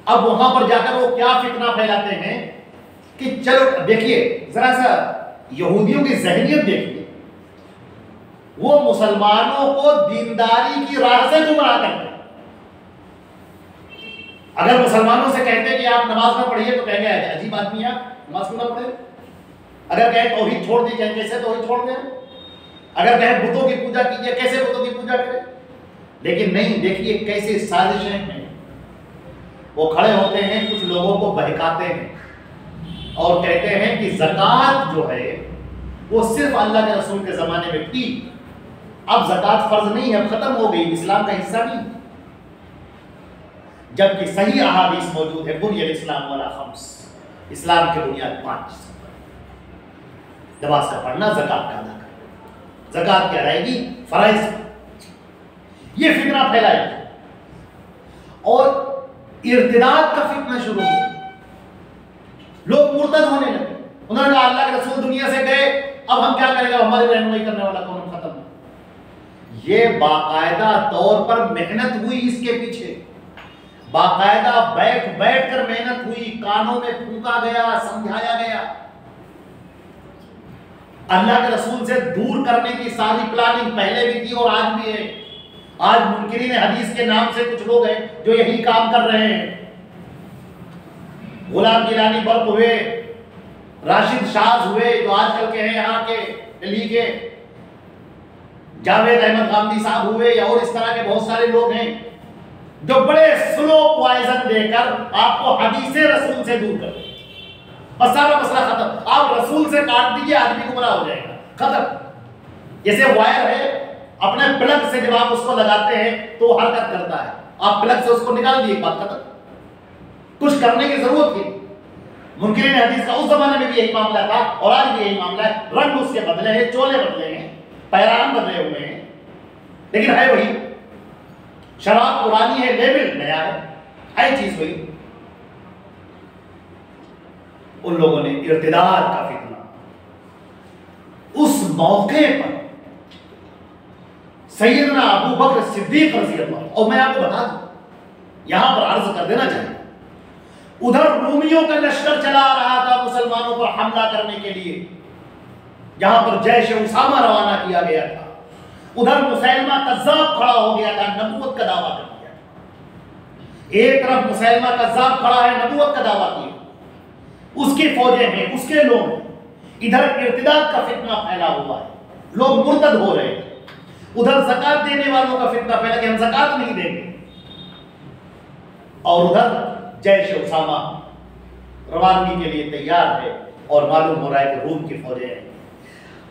اب وہاں پر جا کر وہ کیا فتنہ پھیلاتے ہیں کہ چلو دیکھیے ذرا سا یہودیوں کی ذہنیت دیکھیے، وہ مسلمانوں کو دینداری کی راہ سے گمراہ کرتے ہیں۔ اگر مسلمانوں سے کہتے ہیں کہ آپ نماز نہ پڑھیے تو کہیں گے عجیب آدمی ہے، نماز کیوں نہ پڑھے؟ اگر کہیں توحید چھوڑ دی، کہیں کیسے توحید چھوڑ دیں؟ اگر کہیں بتوں کی پوجا کیجیے، کیسے بتوں کی پوجا کریں؟ لیکن نہیں، دیکھیے کیسے سازشیں ہیں، وہ کھڑے ہوتے ہیں، کچھ لوگوں کو بہکاتے ہیں اور کہتے ہیں کہ زکوٰۃ جو ہے وہ صرف اللہ کے رسول کے زمانے میں تھی، اب زکوٰۃ فرض نہیں ہے، اب ختم ہو گئی، اسلام کا حصہ نہیں، جبکہ صحیح احادیث موجود ہے، بنی الاسلام علی خمس، اسلام کی بنیاد 5 چیزیں، نماز کا پڑھنا، زکوٰۃ کا ادا کرنا، زکوٰۃ کی ادائیگی فرائض۔ یہ فتنہ پھیلایا اور ارتداد کا فتنہ شروع ہوا، لوگ مرتد ہونے لگے، انہوں نے کہا اللہ کے رسول دنیا سے گئے، اب ہم کیا کریں گے، ہماری رہنمائی کرنے والا کون، ختم۔ یہ باقاعدہ طور پر محنت ہوئی اس کے پیچھے، باقاعدہ بیٹھ بیٹھ کر محنت ہوئی، کانوں میں پھونکا گیا، سمجھایا گیا، اللہ کے رسول سے دور کرنے کی ساری پلاننگ پہلے بھی تھی اور آج بھی ہے۔ آج منکرین حدیث کے نام سے کچھ لوگ ہیں جو یہی کام کر رہے ہیں، غلام گیلانی برق ہوئے، راشد شاز ہوئے جو آج کل کے ہیں یہاں کے دلی کے، جاوید احمد غامدی صاحب ہوئے، یا اور اس طرح کے بہت سارے لوگ ہیں جو بڑے سلو پوائزن دے کر آپ کو حدیث رسول سے دور کر، بس سارا مسئلہ ختم، آپ رسول سے کاٹ دیجئے آدمی گمراہ ہو جائے گا، ختم۔ جیسے وائر ہے، اپنے پلگ سے جب آپ اس کو لگاتے ہیں تو وہ حرکت کرتا ہے، آپ پلگ سے اس کو نکال دیے، بات ختم، کچھ کرنے کی ضرورت تھی۔ منکرین حدیث کا اس زمانے میں بھی یہی معاملہ تھا اور آج بھی یہی معاملہ ہے، رنگ اس کے بدلے ہیں، چولے بدلے ہیں، پیران بدلے ہوئے ہیں، لیکن ہے وہی، شراب پرانی ہے، لیبل نیا ہے چیز وہی۔ ان لوگوں نے ارتداد کا فتنہ اس موقع پر سیدنا ابو بکر صدیق رضی اللہ، اور میں آپ کو بتا دوں، یہاں پر عرض کر دینا چاہیے، ادھر رومیوں کا لشکر چلا آ رہا تھا مسلمانوں پر حملہ کرنے کے لیے، جہاں پر جیش اسامہ روانہ کیا گیا تھا، ادھر مسیلمہ کذاب کھڑا ہو گیا تھا، نبوت کا دعویٰ کر دیا۔ ایک طرف مسیلمہ کذاب کھڑا ہے، نبوت کا دعویٰ کیا، اس کی فوجیں ہیں، اس کے لوگ ہیں، ادھر ارتداد کا فتنہ پھیلا ہوا ہے، لوگ مرتد ہو رہے ہیں، ادھر زکات دینے والوں کا فتنہ پھیلا کہ ہم زکات نہیں دیں گے، اور ادھر جیش اسامہ روانگی کے لیے تیار ہے، اور معلوم ہو رہا ہے کہ روم کی فوجیں ہیں۔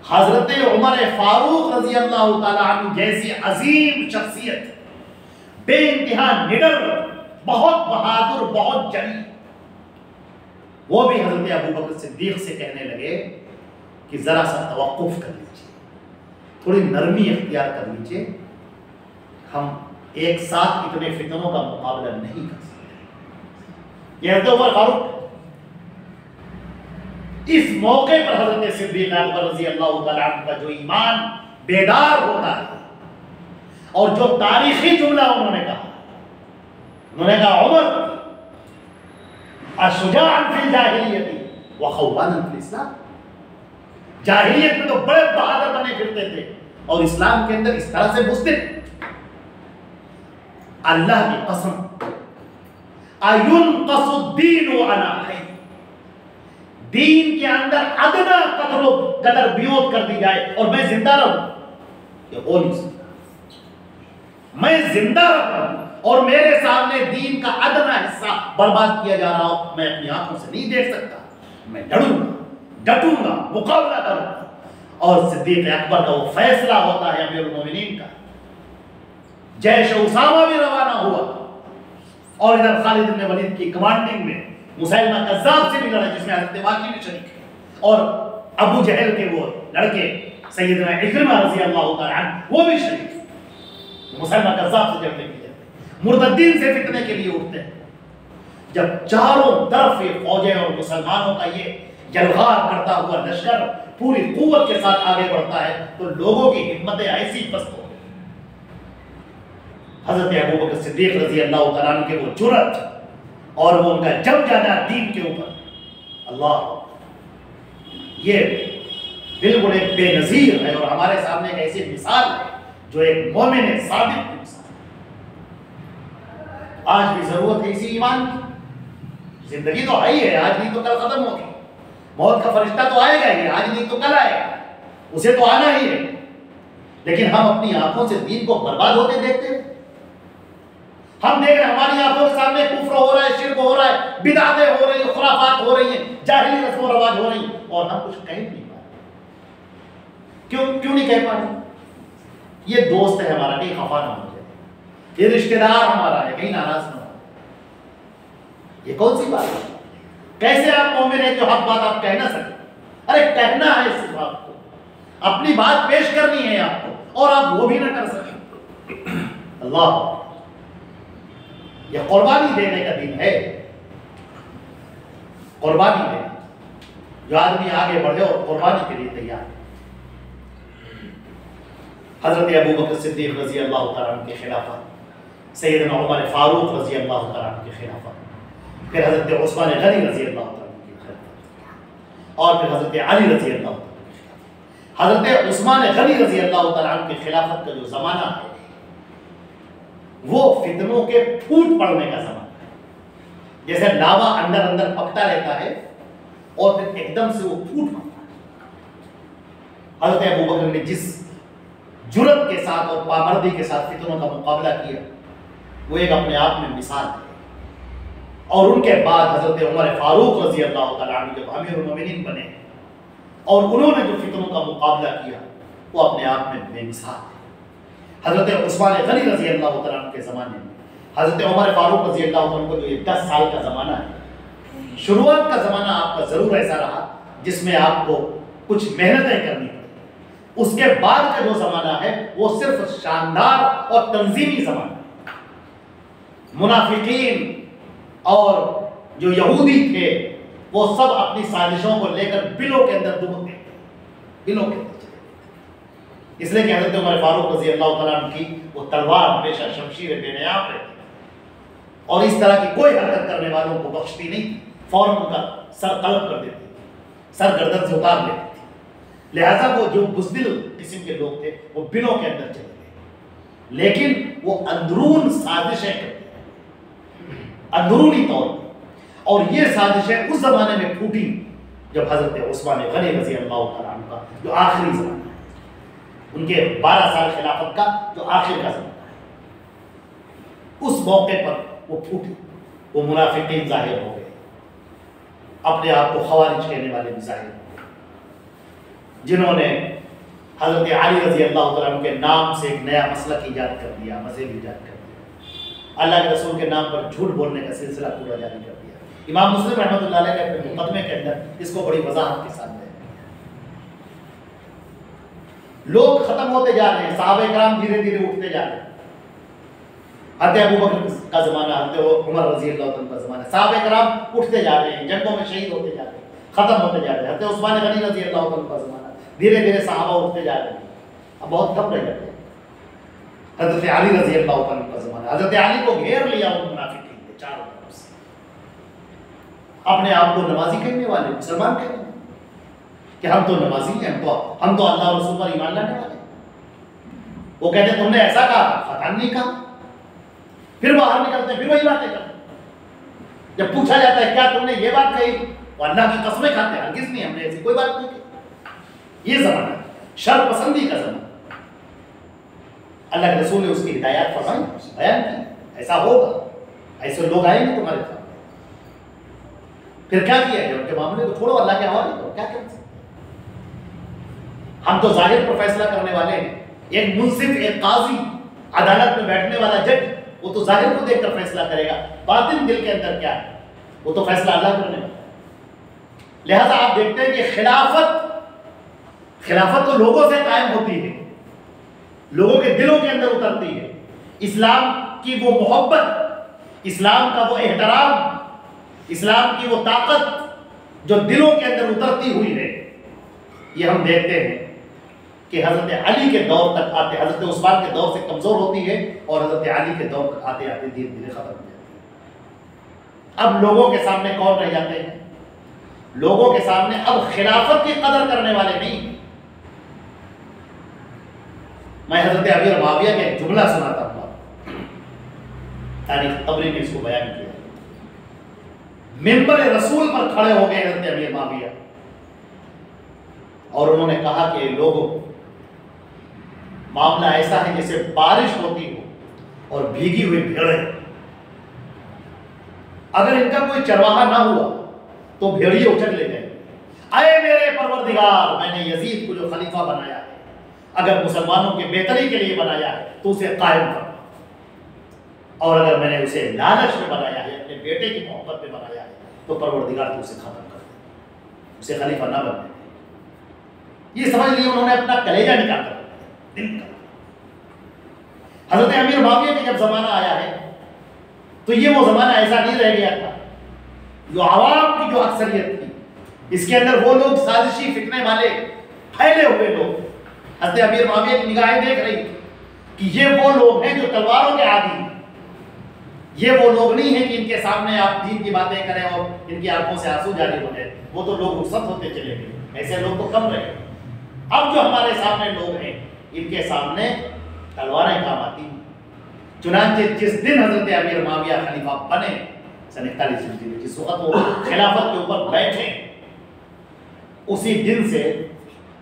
حضرت عمر فاروق رضی اللہ تعالیٰ عنہ جیسی عظیم شخصیت، بے انتہا نڈر، بہت بہادر، بہت جری، وہ بھی حضرت ابوبکر صدیق سے کہنے لگے کہ ذرا سا توقف کر لیجیے، تھوڑی نرمی اختیار کر لیجیے، ہم ایک ساتھ اتنے فتنوں کا مقابلہ نہیں کر سکتے۔ یہ حضرت عمر فاروق، اس موقع پر حضرت صدیق اکبر رضی اللہ تعالیٰ عنہ کا جو ایمان بیدار ہوتا ہے، اور جو تاریخی جملہ انہوں نے کہا، انہوں نے کہا عمر اشجاعا فی الجاہلیت وخوانا فی الاسلام، جاہلیت میں تو بڑے بہادر بنے پھرتے تھے، اور اسلام کے اندر اس طرح سے بزدل۔ اللہ کی قسم، اَيُنْقَصُ الدِّينُ عَلَىٰ حَيٍّ، دین کے اندر ادنا قدر بیوت کر دی جائے اور میں زندہ رہوں، یہ ہو نہیں سکتا۔ میں زندہ رہوں اور میرے سامنے دین کا ادنا حصہ برباد کیا جا رہا ہو، میں اپنی آنکھوں سے نہیں دیکھ سکتا، میں لڑوں گا، ڈٹوں گا، مقابلہ کروں گا۔ اور صدیق اکبر کا وہ فیصلہ ہوتا ہے امیر المومنین کا۔ جیش اسامہ بھی روانہ ہوا، اور ادھر خالد بن ولید کی کمانڈنگ میں مسیلمہ کذاب سے بھی لڑا، جس میں حضرت واقعی بھی شریک ہے، اور ابو جہل کے وہ لڑکے سیدنا عکرمہ رضی اللہ تعالیٰ عنہ وہ بھی شریک ہے۔ مسیلمہ کذاب سے جڑنے کے لیے مرتدین سے فتنے کے لیے اٹھتے ہیں۔ جب چاروں طرف یہ فوجیں اور مسلمانوں کا یہ جلغار کرتا ہوا لشکر پوری قوت کے ساتھ آگے بڑھتا ہے، تو لوگوں کی ہمتیں ایسی پست ہو گئی۔ حضرت ابوبکر صدیق رضی اللہ تعالیٰ عنہ کے وہ جرأت اور وہ ان کا جم جانا دین کے اوپر، اللہ، یہ بالکل ایک بے نظیر ہے، اور ہمارے سامنے ایک ایسی مثال ہے جو ایک مومن صادق کی مثال ہے۔ آج بھی ضرورت ہے اسی ایمان کی، زندگی تو آئی ہے، آج نہیں تو کل ختم ہوگی، موت کا فرشتہ تو آئے گا ہی، آج نہیں تو کل آئے گا، اسے تو آنا ہی ہے، لیکن ہم اپنی آنکھوں سے دین کو برباد ہوتے دیکھتے ہیں۔ ہم دیکھ رہے ہیں ہماری آنکھوں کے سامنے کفر ہو رہا ہے، شرک ہو رہا ہے، بدعتیں ہو رہی ہیں، خرافات ہو رہی ہیں، جاہلی رسم و رواج ہو رہی ہیں، اور ہم کچھ کہہ نہیں پا رہے۔ کیوں نہیں کہہ پا رہے؟ یہ دوست ہے ہمارا، کہیں خفا نہ ہو جائے، یہ رشتہ دار ہمارا ہے، کہیں ناراض نہ ہو۔ یہ کون سی بات ہے؟ کیسے آپ مومن ہیں جو حق بات آپ کہہ نہ سکیں؟ ارے کہنا ہے اس بات کو، اپنی بات پیش کرنی ہے آپ کو، اور آپ وہ بھی نہ کر سکیں۔ اللہ، یہ قربانی دینے کا دن ہے، قربانی دینا، جو آدمی آگے بڑھے اور قربانی کے لیے تیار ہے۔ حضرت ابوبکر صدیق رضی اللہ تعالیٰ عنہ کے خلافت، سیدنا عمر فاروق رضی اللہ تعالیٰ عنہ کے خلافت، پھر حضرت عثمان غنی رضی اللہ تعالیٰ عنہ کی خلافت، اور پھر حضرت علی رضی اللہ تعالیٰ عنہ کی خلافت۔ حضرت عثمان غنی رضی اللہ تعالیٰ عنہ کی خلافت کا جو زمانہ ہے، وہ فتنوں کے پھوٹ پڑنے کا زمانہ ہے، جیسے لاوا اندر اندر پکتا رہتا ہے اور پھر ایک دم سے وہ پھوٹ پڑتا ہے۔ حضرت ابوبکر نے جس جرأت کے ساتھ اور پامردی کے ساتھ فتنوں کا مقابلہ کیا، وہ ایک اپنے آپ میں مثال ہے۔ اور ان کے بعد حضرت عمر فاروق رضی اللہ تعالیٰ عنہ جب امیر المومنین بنے اور انہوں نے جو فتنوں کا مقابلہ کیا، وہ اپنے آپ میں بے مثال ہے۔ حضرت عثمان غنی رضی اللہ تعالیٰ عنہ کے زمانے میں، حضرت عمر فاروق رضی اللہ عنہ کو جو یہ 10 سال کا زمانہ ہے، شروعات کا زمانہ آپ کا ضرور ایسا رہا جس میں آپ کو کچھ محنتیں کرنی پڑی۔ اس کے بعد کا جو زمانہ ہے وہ صرف شاندار اور تنظیمی زمانہ ہے۔ منافقین اور جو یہودی تھے وہ سب اپنی سازشوں کو لے کر بلوں کے اندر ڈوبتے تھے، بلوں کے اندر چلے گئے۔ اس لیے کہ حضرت عمر فاروق رضی اللہ تعالیٰ عنہ کی وہ تلوار ہمیشہ شمشیر بے نیاب رہتی، اور اس طرح کی کوئی حرکت کرنے والوں کو بخشتی نہیں، فوراً ان کا سر قلب کر دیتی، سر گردن سے اتار لیتی تھی۔ لہذا وہ جو بزدل قسم کے لوگ تھے وہ بنوں کے اندر چلے گئے، لیکن وہ اندرون سازشیں کرتے ہیں، اندرونی طور پر، اور یہ سازشیں اس زمانے میں پھوٹی جب حضرت عثمان غنی رضی اللہ تعالیٰ عنہ کا جو آخری زمانہ ہے، ان کے 12 سال خلافت کا جو آخر کا زمانہ ہے، اس موقع پر وہ پھوٹی، وہ منافقین ظاہر ہو گئے، اپنے آپ کو خوارج کہنے والے بھی ظاہر ہو گئے، جنہوں نے حضرت علی رضی اللہ تعالیٰ عنہ کے نام سے ایک نیا مسلک ایجاد کر دیا، مذہب ایجاد کر دیا، اللہ کے رسول کے نام پر جھوٹ بولنے کا سلسلہ پورا جاری کر دیا۔ امام مسلم رحمۃ اللہ علیہ نے اپنے مقدمے کے اندر اس کو بڑی وضاحت کے ساتھ بیان کیا۔ لوگ ختم ہوتے جا رہے ہیں، صحابہ کرام دھیرے دھیرے اٹھتے جا رہے ہیں، حضرت ابو بکر کا زمانہ، حضرت عمر رضی اللہ عنہ کا زمانہ، صحابہ کرام اٹھتے جا رہے ہیں، جنگوں میں شہید ہوتے جا رہے ہیں، ختم ہوتے جا رہے ہیں، حضرت عثمان غنی رضی اللہ عنہ کا زمانہ، دھیرے دھیرے صحابہ اٹھتے جا رہے ہیں، اب بہت کم رہ جاتے ہیں۔ حضرت علی رضی اللہ عنہ کا زمانہ، حضرت علی کو گھیر لیا ان منافقین نے چاروں طرف سے، اپنے آپ کو نمازی کہنے والے، مسلمان کہنے والے کہ ہم تو نمازی ہیں، ہم تو اللہ رسول پر ایمان لانے والے ہیں۔ وہ کہتے ہیں تم نے ایسا کہا، فتح نہیں کہا، پھر باہر نکلتے ہیں، پھر وہی باتیں کرتے ہیں۔ جب پوچھا جاتا ہے کیا تم نے یہ بات کہی، وہ اللہ کی قسمیں کھاتے ہیں، ہرگز نہیں، ہم نے ایسی کوئی بات نہیں کی۔ یہ زمانہ ہے شر پسندی کا زمانہ، اللہ کے رسول نے اس کی ہدایات فرمائی، بیان کی، ایسا ہوگا، ایسے لوگ آئیں گے تمہارے سامنے۔ پھر کیا کیا ہے؟ ان کے معاملے کو چھوڑو، اللہ کے حوالے کرو، کیا کر سکتے؟ ہم تو ظاہر پر فیصلہ کرنے والے ہیں، ایک منصف، ایک قاضی، عدالت میں بیٹھنے والا جج، وہ تو ظاہر کو دیکھ کر فیصلہ کرے گا، باطن دل کے اندر کیا ہے وہ تو فیصلہ اللہ کرنے والا ہے۔ لہذا آپ دیکھتے ہیں کہ خلافت تو لوگوں سے قائم ہوتی ہے، لوگوں کے دلوں کے اندر اترتی ہے، اسلام کی وہ محبت، اسلام کا وہ احترام، اسلام کی وہ طاقت جو دلوں کے اندر اترتی ہوئی ہے، یہ ہم دیکھتے ہیں کہ حضرت علی کے دور تک آتے، حضرت عثمان کے دور سے کمزور ہوتی ہے اور حضرت علی کے دور تک آتے آتے دھیرے دھیرے ختم ہو جاتی ہے۔ اب لوگوں کے سامنے کون رہ جاتے ہیں؟ لوگوں کے سامنے اب خلافت کی قدر کرنے والے نہیں۔ میں حضرت امیر معاویہ کے ایک جملہ سناتا ہوں، تاریخ طبری نے اس کو بیان کیا۔ ممبر رسول پر کھڑے ہو گئے حضرت امیر معاویہ اور انہوں نے کہا کہ لوگوں، معاملہ ایسا ہے جیسے بارش ہوتی ہو اور بھیگی ہوئی بھیڑیں، اگر ان کا کوئی چرواہا نہ ہوا تو بھیڑیے اچک لے جائیں۔ اے میرے پروردگار، میں نے یزید کو جو خلیفہ بنایا ہے، اگر مسلمانوں کے بہتری کے لیے بنایا ہے تو اسے قائم کرنا، اور اگر میں نے اسے لالچ میں بنایا ہے، اپنے بیٹے کی محبت میں بنایا ہے، تو پروردگار تو اسے ختم کر دے، اسے خلیفہ نہ بننے دے۔ یہ سمجھ لیے انہوں نے اپنا کلیجہ نکال کر دل کا۔ حضرت امیر معاویہ کا جب زمانہ آیا ہے تو یہ وہ زمانہ ایسا نہیں رہ گیا تھا، جو عوام کی جو اکثریت تھی، اس کے اندر وہ لوگ سازشی فتنے والے پھیلے ہوئے لوگ، حضرت امیر معاویہ کی نگاہیں دیکھ رہی کہ یہ وہ لوگ ہیں جو تلواروں کے عادی ہیں، یہ وہ لوگ نہیں ہیں کہ ان کے سامنے آپ دین کی باتیں کریں اور ان کی آنکھوں سے آنسو جاری ہو جائے، وہ تو لوگ رخصت ہوتے چلے گئے، ایسے لوگ تو کم رہے۔ اب جو ہمارے سامنے لوگ ہیں، ان کے سامنے تلواریں کام آتی ہیں۔ چنانچہ جس دن حضرت امیر معاویہ خلیفہ بنے، سن 41 ہجری میں، جس وقت وہ خلافت کے اوپر بیٹھے، اسی دن سے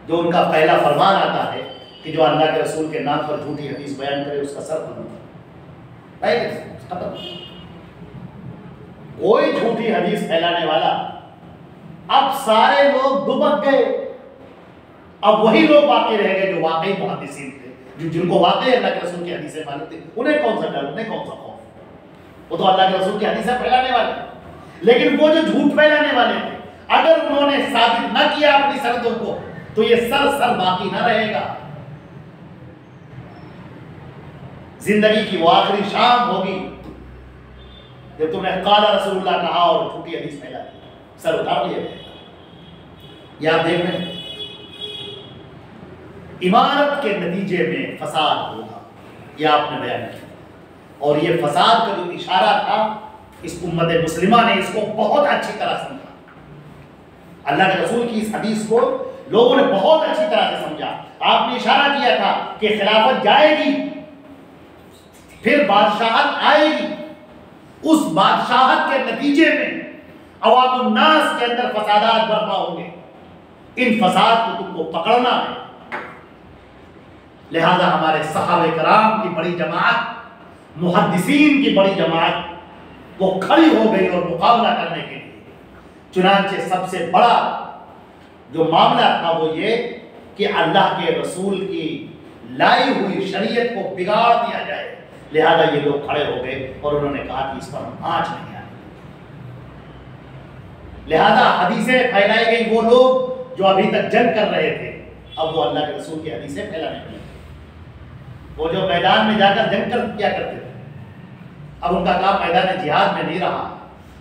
جو ان کا پہلا فرمان آتا ہے کہ جو اللہ کے رسول کے نام پر جھوٹی حدیث بیان کرے اس کا سر پہلے ختم۔ کوئی جھوٹی حدیث پھیلانے والا، اب سارے لوگ دبک گئے، اب وہی لوگ باقی رہ گئے جو واقعی محدثین تھے، جن کو واقعی اللہ کے رسول کی حدیثیں معلوم تھی۔ انہیں کون سا ڈر، انہیں کون سا خوف، وہ تو اللہ کے رسول کی حدیثیں پھیلانے والے۔ لیکن وہ جو جھوٹ پھیلانے والے تھے، اگر انہوں نے ثابت نہ کیا اپنی سندوں کو تو یہ سر باقی نہ رہے گا۔ زندگی کی وہ آخری شام ہوگی جب تم نے قال رسول اللہ کہا اور جھوٹی حدیث پھیلا دی، سر اتار لیا گیا۔ یہ آپ دیکھ رہے ہیں، عمارت کے نتیجے میں فساد ہوگا، یہ آپ نے بیان کیا۔ اور یہ فساد کا جو اشارہ تھا اس امت مسلمہ نے اس کو بہت اچھی طرح سمجھا. اللہ کے رسول کی اس حدیث کو لوگوں نے بہت اچھی طرح سے سمجھا. آپ نے اشارہ کیا تھا کہ خلافت جائے گی پھر بادشاہت آئے گی، اس بادشاہت کے نتیجے میں عوام الناس کے اندر فسادات برپا ہوں گے. ان فساد کو تم کو پکڑنا ہے. لہذا ہمارے صحابہ کرام کی بڑی جماعت، محدثین کی بڑی جماعت وہ کھڑی ہو گئی اور مقابلہ کرنے کے لیے. چنانچہ سب سے بڑا جو معاملہ تھا وہ یہ کہ اللہ کے رسول کی لائی ہوئی شریعت کو بگاڑ دیا جائے. لہذا یہ لوگ کھڑے ہو گئے اور انہوں نے کہا کہ اس پر ہم آنچ نہیں آئے. لہذا حدیثیں پھیلائی گئی. وہ لوگ جو ابھی تک جنگ کر رہے تھے اب وہ اللہ کے رسول کی حدیثیں پھیلانے لگے. وہ جو میدان میں جا کر جنگ کیا کرتے تھے اب ان کا کام میدان جہاد میں نہیں رہا.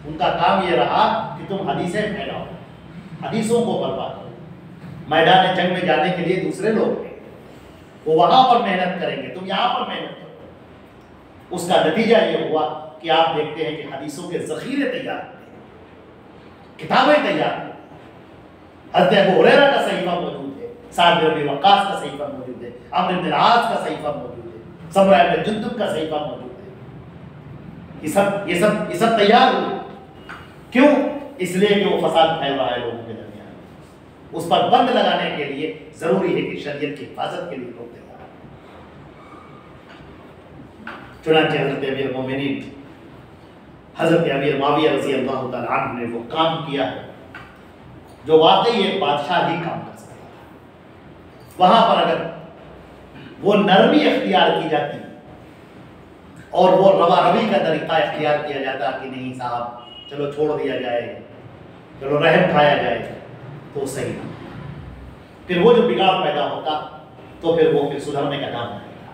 ان کا کام یہ رہا کہ تم حدیثیں پھیلاؤ، حدیثوں کو برپا کرو. میدان جنگ میں جانے کے لیے دوسرے لوگ ہیں، وہ وہاں پر محنت کریں گے، تم یہاں پر محنت کرو. اس کا نتیجہ یہ ہوا کہ آپ دیکھتے ہیں کہ حدیثوں کے ذخیرے تیار ہوتے، کتابیں تیار ہوتی. حضرت ابو ہریرہ کا صحیفہ موجود ہے، سعد بن ابی وقاص کا صحیفہ موجود ہے، عمرو بن العاص کا صحیفہ موجود ہے، سمرہ بن جندب کا صحیفہ موجود ہے. یہ سب تیار ہوئے. کیوں؟ اس لیے کہ وہ فساد پھیل رہا ہے لوگوں کے درمیان. اس پر بند لگانے کے لیے ضروری ہے کہ شریعت کی حفاظت کے لیے لوگ تیار ہیں. چنانچہ حضرت امیر مومنین حضرت امیر معاویہ رضی اللہ تعالی عنہ نے وہ کام کیا ہے جو واقعی ایک بادشاہ ہی کام کر سکتا ہے. وہاں پر اگر وہ نرمی اختیار کی جاتی اور وہ روا روی کا طریقہ اختیار کیا جاتا کہ نہیں صاحب چلو چھوڑ دیا جائے، چلو رحم کھایا جائے، تو صحیح نہ. پھر وہ جو بگاڑ پیدا ہوتا تو پھر وہ سدھرنے کا کام نہیں تھا.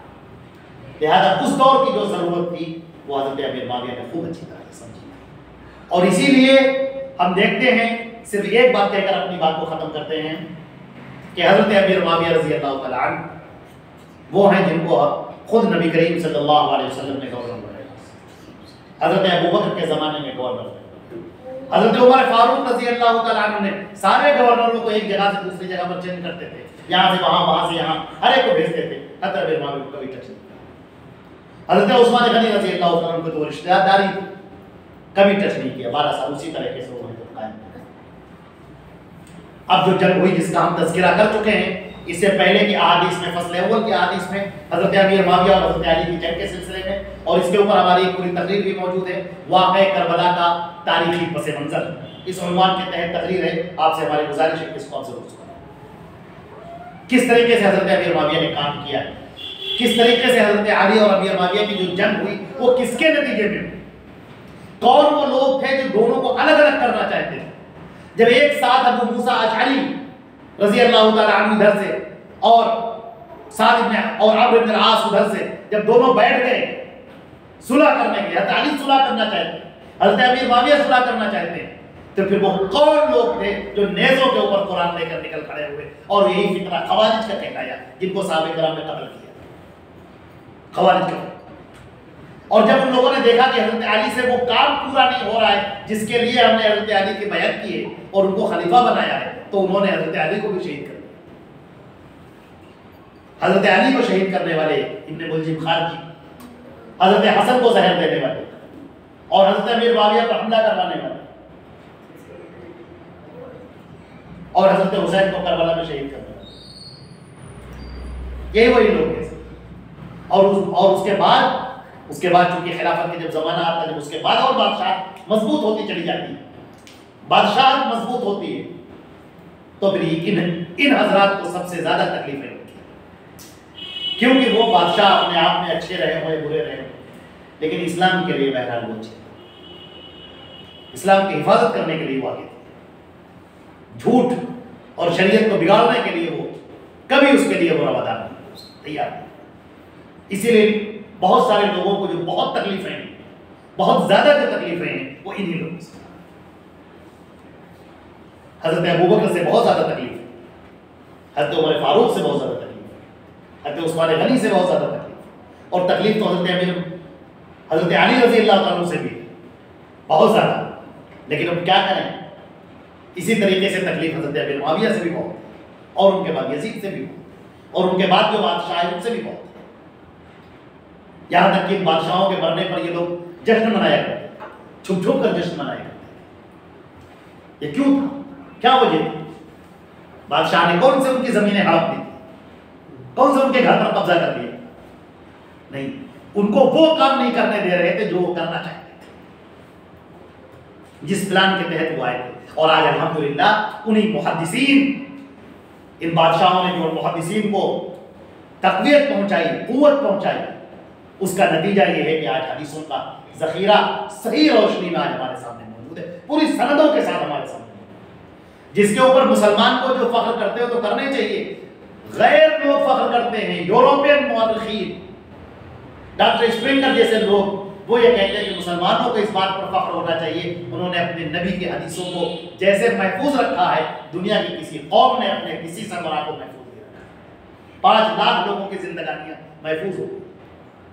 لہذا اس دور کی جو ضرورت تھی وہ حضرت امیر معاویہ نے خوب اچھی طرح سے سمجھی. اور اسی لیے ہم دیکھتے ہیں، صرف ایک بات کہہ کر اپنی بات کو ختم کرتے ہیں کہ حضرت امیر معاویہ رضی اللہ تعالی عنہ وہ ہیں جن کو خود نبی کریم صلی اللہ علیہ وسلم نے گورنر بنایا. حضرت ابوبکر کے زمانے میں گورنر بنایا. حضرت عمر فاروق رضی اللہ تعالیٰ عنہ نے سارے گورنروں کو ایک جگہ سے دوسری جگہ پر چینج کرتے تھے، یہاں سے وہاں، وہاں سے یہاں، ہر ایک کو بھیجتے تھے. حضرت امیر معاویہ کو کبھی ٹچ نہیں کیا. حضرت عثمان غنی رضی اللہ تعالیٰ عنہ کو تو رشتہ داری کبھی ٹچ نہیں کیا. 12 سال اسی طریقے سے وہ قائم رہے. اب جو جنگ ہوئی جس کا ہم تذکرہ کر چکے ہیں، اس سے پہلے کی احادیث میں، فصل اول کی احادیث میں حضرت امیر معاویہ اور حضرت علی کی جنگ کے سلسلے میں، اور اس کے اوپر ہماری ایک پوری تقریر بھی موجود ہے، واقعہ کربلا کا تاریخی پس منظر. اس عنوان کے تحت تقریر ہے. آپ سے ہماری گزارش ہے کہ اس کو آپ ضرور سنیں. کس طریقے سے حضرت امیر معاویہ نے کام کیا ہے، کس طریقے سے حضرت علی اور امیر معاویہ کی جو جنگ ہوئی وہ کس کے نتیجے میں، کون وہ لوگ تھے جو دونوں کو الگ الگ کرنا چاہتے تھے. جب ایک ساتھ ابو موسیٰ اشعری رضی اللہ تعالیٰ عنہ ادھر سے اور سعد بن اور عمرو بن العاص ادھر سے، جب دونوں بیٹھ گئے صلح کرنے کے لیے، حضرت علی صلح کرنا چاہتے ہیں، حضرت امیر معاویہ صلح کرنا چاہتے ہیں، تو پھر وہ کون لوگ تھے جو نیزوں کے اوپر قرآن لے کر نکل کھڑے ہوئے اور یہی فطرہ خوارج کا کہلایا جن کو صحابہ کرام نے قتل کیا. خوارج کا. اور جب ان لوگوں نے دیکھا کہ حضرت علی سے وہ کام پورا نہیں ہو رہا ہے جس کے لیے ہم نے حضرت علی کی بیعت کی ہے اور ان کو خلیفہ بنایا ہے، تو انہوں نے حضرت علی کو بھی شہید کر دیا. حضرت علی کو شہید کرنے والے ابن ملجم خارجی، حضرت حسن کو زہر دینے والے اور حضرت امیر معاویہ پر حملہ کروانے والے، اور حضرت حسین کو کربلا میں شہید کرنے والے، یہی وہی لوگ ہیں. اور اس کے بعد چونکہ خلافت کے جب زمانہ آتا ہے، جب اس کے بعد اور بادشاہ مضبوط ہوتی چلی جاتی ہے، بادشاہت مضبوط ہوتی ہے، تو پھر ان حضرات کو سب سے زیادہ تکلیفیں ہوتی ہیں، کیونکہ وہ بادشاہ اپنے آپ میں اچھے رہے ہوئے، برے رہے ہوئے، لیکن اسلام کے لیے بہرحال وہ اچھے، اسلام کی حفاظت کرنے کے لیے وہ آگے تھے. جھوٹ اور شریعت کو بگاڑنے کے لیے وہ کبھی اس کے لیے وہ روادار نہیں تیار نہیں. اسی لیے بہت سارے لوگوں کو جو بہت تکلیفیں ہیں، بہت زیادہ جو تکلیفیں ہیں، وہ انہی لوگوں سے. حضرت ابوبکر سے بہت زیادہ تکلیف ہے، حضرت عمر فاروق سے بہت زیادہ تکلیف ہے، حضرت عثمان غنی سے بہت زیادہ تکلیف، اور تکلیف تو حضرت امیر حضرت علی رضی اللہ عنہ سے بھی بہت زیادہ، لیکن اب کیا کریں، اسی طریقے سے تکلیف حضرت ابی معاویہ سے بھی بہت ہے، اور ان کے بعد یزید سے بھی بہت، اور ان کے بعد جو بادشاہ ہیں ان سے بھی بہت ہے، یہاں تک کہ ان بادشاہوں کے مرنے پر یہ لوگ جشن منایا کرتے، چھپ چھپ کر جشن منایا کرتے۔ یہ کیوں تھا؟ کیا وجہ تھی؟ بادشاہ نے کون سے ان کی زمینیں ہڑپ دی، کون سے ان کے گھر پر قبضہ کر دیا؟ نہیں، ان کو وہ کام نہیں کرنے دے رہے تھے جو وہ کرنا چاہتے تھے، جس پلان کے تحت وہ آئے تھے۔ اور آج الحمدللہ انہی محدثین، ان بادشاہوں نے جو محدثین کو تقویت پہنچائی، قوت پہنچائی، اس کا نتیجہ یہ ہے کہ آج حدیثوں کا ذخیرہ صحیح روشنی میں آج ہمارے سامنے موجود ہے، پوری سندوں کے ساتھ ہمارے سامنے موجود ہے، جس کے اوپر مسلمان کو جو فخر کرتے ہو تو کرنے چاہیے۔ غیر لوگ فخر کرتے ہیں، یورپین مورخین، ڈاکٹر اسپرنگر جیسے لوگ، وہ یہ کہتے ہیں کہ مسلمانوں کو اس بات پر فخر ہونا چاہیے، انہوں نے اپنے نبی کی حدیثوں کو جیسے محفوظ رکھا ہے، دنیا کی کسی قوم نے اپنے کسی سربراہ کو محفوظ نہیں رکھا۔ 5 لاکھ لوگوں کی زندگانیاں محفوظ ہو گئی،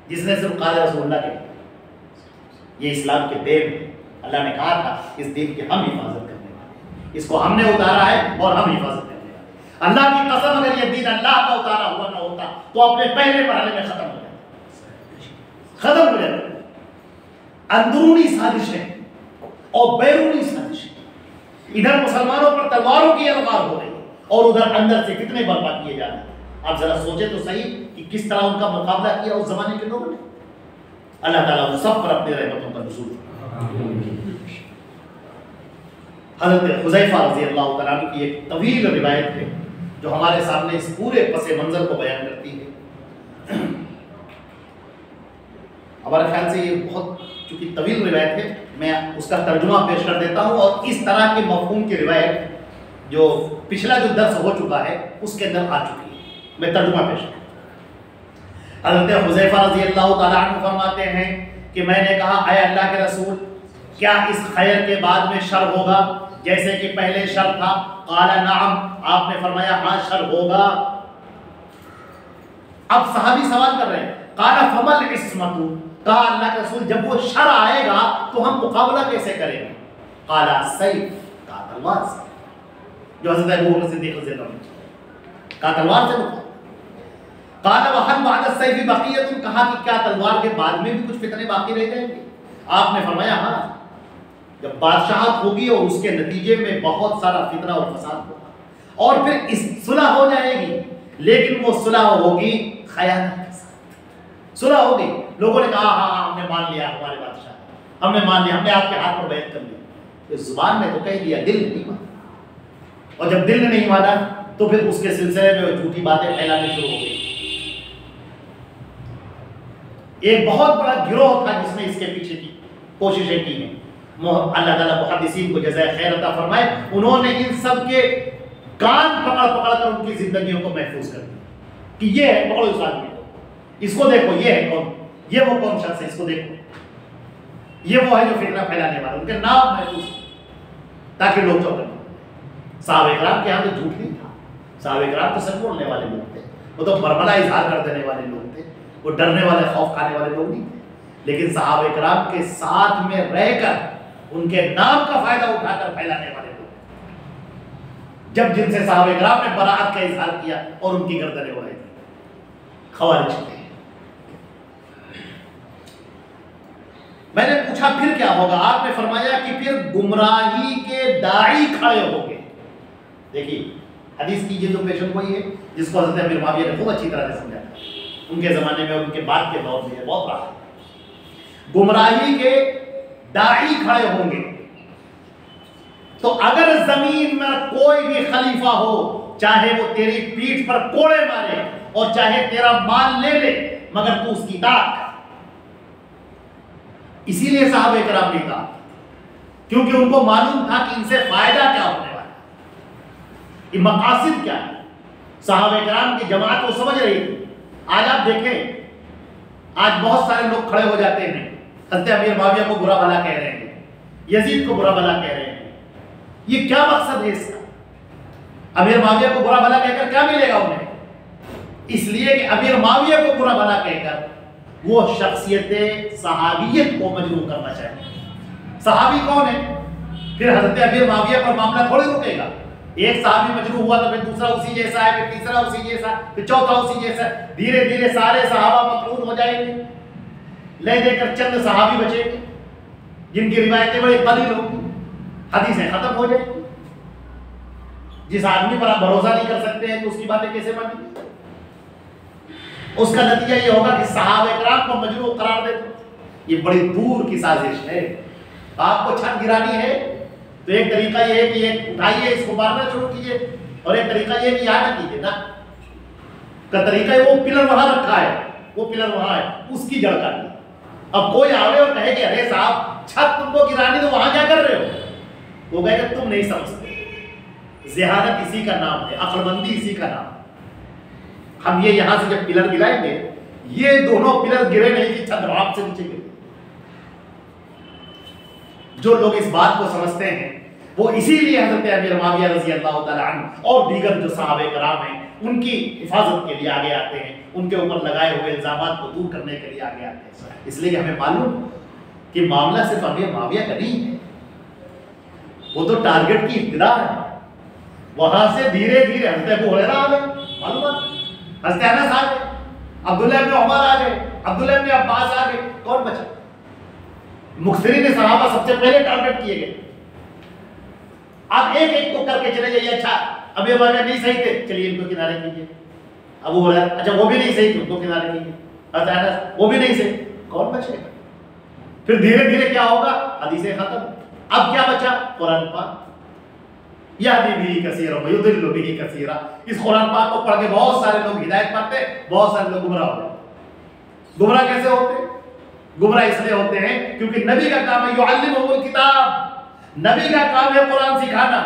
جس نے صرف قال رسول اللہ کہا۔ یہ اسلام کے دین ہے، اللہ نے کہا تھا اس دین کی ہم حفاظت کرنے والے، اس کو ہم نے اتارا ہے اور ہم حفاظت کرنے والے۔ اللہ کی قسم اگر یہ دین اللہ کا اتارا ہوا نہ ہوتا تو اپنے پہلے مرحلے میں ختم ہو جائے۔ اندرونی سازشیں اور بیرونی سازشیں، ادھر مسلمانوں پر تلواروں کی الغار ہو رہی اور ادھر اندر سے فتنے برپا کیے جا رہے ہیں۔ آپ ذرا سوچیں تو صحیح کہ کس طرح ان کا مقابلہ کیا اس زمانے کے لوگوں نے۔ اللہ تعالیٰ سب پر اپنی رحمتوں کا نزول۔ حضرت حذیفہ رضی اللہ تعالیٰ عنہ کی ایک طویل روایت ہے جو ہمارے سامنے اس پورے پس منظر کو بیان کرتی ہے۔ ہمارے خیال سے یہ بہت چونکہ طویل روایت ہے، میں اس کا ترجمہ پیش کر دیتا ہوں، اور اس طرح کے مفہوم کی روایت جو پچھلا جو درس ہو چکا ہے اس کے اندر آ چکی ہے، میں ترجمہ پیش کرتا ہوں۔ حضرت حذیفہ رضی اللہ تعالیٰ عنہ فرماتے ہیں کہ میں نے کہا اے اللہ کے رسول، کیا اس خیر کے بعد میں شر ہوگا جیسے کہ پہلے شر تھا؟ قال نعم، آپ نے فرمایا ہاں شر ہوگا۔ اب صحابی سوال کر رہے ہیں، قال فما العصمۃ، کہا اللہ کے رسول جب وہ شر آئے گا تو ہم مقابلہ کیسے کریں گے؟ قال السیف، کہا تلوار سے، جو حضرت ابو بکر صدیق رضی اللہ عنہ، کہا تلوار سے مقابلہ۔ قال وهل بعد السیف بقیۃ، کہا کہ کیا تلوار کے بعد میں بھی کچھ فتنے باقی رہ جائیں گے؟ آپ نے فرمایا ہاں، جب بادشاہت ہوگی اور اس کے نتیجے میں بہت سارا فتنہ اور فساد ہوگا، اور پھر اس صلح ہو جائے گی، لیکن وہ صلح ہوگی خیانت کے ساتھ۔ صلح ہوگی، لوگوں نے کہا ہاں ہاں ہم نے مان لیا ہمارے بادشاہ، ہم نے مان لیا، ہم نے آپ کے ہاتھ پر بیعت کر لیا۔ اس زبان میں تو کہہ دیا، دل نے نہیں مانا، اور جب دل نے نہیں مانا تو پھر اس کے سلسلے میں وہ جھوٹی باتیں پھیلانے شروع ہو گئی۔ ایک بہت بڑا گروہ تھا جس نے اس کے پیچھے کی کوششیں کی ہیں، اللہ تعالیٰ محدثین کو جزائے خیر عطا فرمائے، انہوں نے ان سب کے کان پکڑ پکڑ کر ان کی زندگیوں کو محفوظ کر دیا کہ یہ ہے، پکڑو اس آدمی کو، اس کو دیکھو یہ ہے کون، یہ وہ کون شخص ہے، اس کو دیکھو، یہ وہ ہے جو فتنہ پھیلانے والا، ان کے نام محفوظ تاکہ لوگ چوکے۔ صحابہ کرام کے یہاں تو جھوٹ نہیں تھا، صحابہ کرام تو سچ بولنے والے لوگ تھے، وہ تو بربلا اظہار کر دینے والے لوگ تھے، وہ ڈرنے والے خوف کھانے والے لوگ نہیں تھے، لیکن صحابہ کرام کے ساتھ میں رہ کر ان کے نام کا فائدہ اٹھا کر پھیلانے والے لوگ، جب جن سے صحابہ کرام نے براءت کا اظہار کیا اور ان کی گردنیں اڑائی تھی، خوارج تھے۔ میں نے پوچھا پھر کیا ہوگا؟ آپ نے فرمایا کہ پھر گمراہی کے داعی کھڑے ہوں گے۔ دیکھیے حدیث کی یہ جو پیشن گوئی ہے جس کو حضرت امیر معاویہ نے خوب اچھی طرح سے سمجھا تھا، ان کے زمانے میں اور ان کے بعد کے دور میں بہت رہا ہے۔ گمراہی کے داعی کھڑے ہوں گے، تو اگر زمین میں کوئی بھی خلیفہ ہو، چاہے وہ تیری پیٹھ پر کوڑے مارے اور چاہے تیرا مال لے لے، مگر تو اس کی اطاعت کر۔ اسی لیے صحابہ کرام نے کہا، کیونکہ ان کو معلوم تھا کہ ان سے فائدہ کیا ہونے والا ہے، یہ مقاصد کیا ہے۔ صحابہ کرام کی جماعت کو سمجھ رہی تھی۔ آج آپ دیکھیں، آج بہت سارے لوگ کھڑے ہو جاتے ہیں، حضرت امیر معاویہ کو برا بھلا کہہ رہے ہیں، یزید کو برا بھلا کہہ رہے ہیں۔ یہ کیا مقصد ہے اس کا؟ امیر معاویہ کو برا بھلا کہہ کر کیا ملے گا انہیں؟ اس لیے کہ امیر معاویہ کو برا بھلا کہہ کر وہ شخصیت صحابیت کو مجروح کرنا چاہیے۔ صحابی کون ہے؟ پھر حضرت امیر معاویہ پر معاملہ تھوڑے رکے گا، ایک صحابی مجروح ہوا تو پھر دوسرا اسی جیسا ہے، پھر تیسرا اسی جیسا، پھر چوتھا اسی جیسا، دھیرے دھیرے سارے صحابہ مقرون ہو جائیں گے، لے دے کر چند صحابی بچیں گے جن کی روایتیں بڑی قلیل ہوں گی، حدیثیں ختم ہو جائیں گی۔ جس آدمی پر آپ بھروسہ نہیں کر سکتے ہیں تو اس کی باتیں کیسے مانیں گے؟ اس کا نتیجہ یہ ہوگا کہ صحابہ کرام کو مجروح قرار دے دو۔ یہ بڑی دور کی سازش ہے۔ آپ کو چھت گرانی ہے تو ایک طریقہ یہ ہے کہ یہ اٹھائیے، اس کو مارنا شروع کیجیے، اور ایک طریقہ یہ کہ یہاں نہ کیجیے نا کا طریقہ ہے، وہ پلر وہاں رکھا ہے، وہ پلر وہاں ہے، اس کی جڑ کاٹیے۔ اب کوئی آوے اور کہے کہ ارے صاحب چھت تم کو گرانی تو وہاں کیا کر رہے ہو، وہ کہے کہ تم نہیں سمجھتے۔ ذہانت اسی کا نام ہے، عقل مندی اسی کا نام ہے۔ ہم یہ یہاں سے جب پلر گرائیں گے، یہ دونوں پلر گرے نہیں کہ چھت رات سے نیچے گرے۔ جو لوگ اس بات کو سمجھتے ہیں وہ اسی لیے حضرت امیر معاویہ رضی اللہ تعالیٰ عنہ اور دیگر جو صحابہ کرام ہیں ان کی حفاظت کے لیے آگے آتے ہیں، ان کے اوپر لگائے ہوئے الزامات کو دور کرنے کے لیے آگے آتے ہیں، اس لیے کہ ہمیں معلوم کہ معاملہ صرف امیر معاویہ کا نہیں ہے، وہ تو ٹارگٹ کی ابتدا ہے۔ وہاں سے دھیرے دھیرے حضرت ابو ہریرہ آ گئے، معلومات، حضرت انس آ گئے، عبداللہ ابن عمر آ گئے، عبداللہ ابن عباس آ گئے، کون بچا؟ مکثرین صحابہ سب سے پہلے ٹارگٹ کیے گئے۔ آپ ایک ایک کو کر کے چلے جائیے، اچھا ابھی معاویہ نہیں صحیح تھے، چلیے ان کو کنارے کیجیے، ابو ہریرہ اچھا وہ بھی نہیں صحیح تھے، ان کو کنارے کیجیے، حضرت انس وہ بھی نہیں صحیح، کون بچے گا؟ پھر دھیرے دھیرے کیا ہوگا؟ حدیثیں ختم، اب کیا بچا؟ قرآن پاک، یہدی بہ کثیرا ویضل بہ کثیرا۔ اس قرآن پاک کو پڑھ کے بہت سارے لوگ ہدایت پاتے، بہت سارے لوگ گمراہ ہو جاتے۔ گمراہ کیسے ہوتے ہیں؟ گمراہ اس لیے ہوتے ہیں کیونکہ نبی کا کام ہے یعلمہم الکتاب، نبی کا کام ہے قرآن سکھانا،